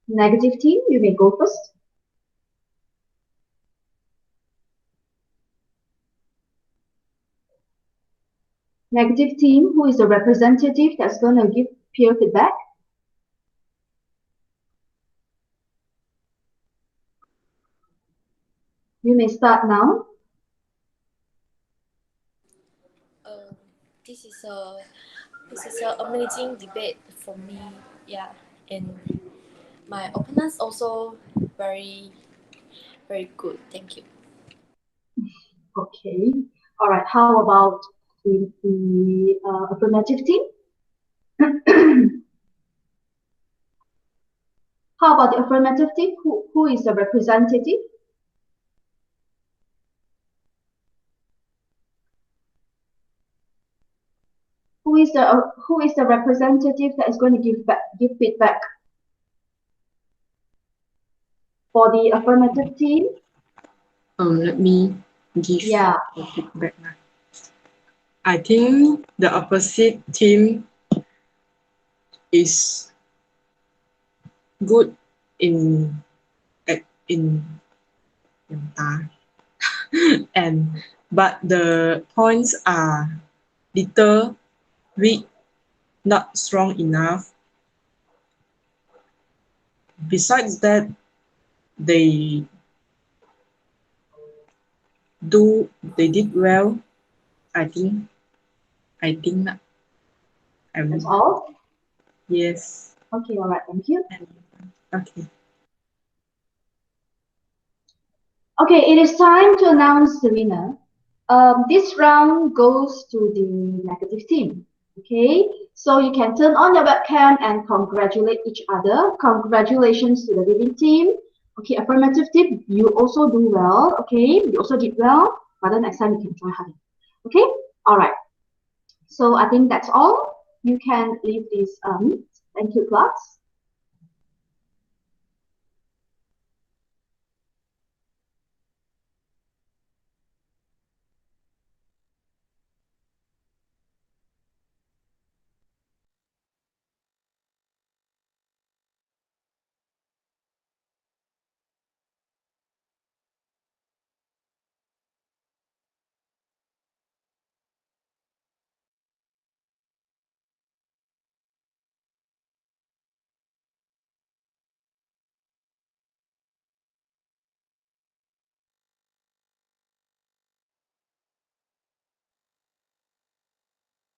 Negative team, you may go first. Negative team, who is the representative that's going to give peer feedback? You may start now. This is a amazing debate for me. Yeah, and my opponents also very good. Thank you. Okay. All right. How about the affirmative team? How about the affirmative team? Who is the representative? Who is the representative that is going to give feedback for the affirmative team? Let me give a feedback now. I think the opposite team is good in and but the points are little weak, not strong enough. Besides that, they did well. I think that's all. Yes. Okay. All right. Thank you. Okay. Okay. It is time to announce the winner. This round goes to the negative team. Okay, so you can turn on your webcam and congratulate each other. Congratulations to the winning team. Okay, affirmative team, you also do well. Okay, you also did well, but then next time you can try harder. Okay, all right. So I think that's all. You can leave this. Thank you, class.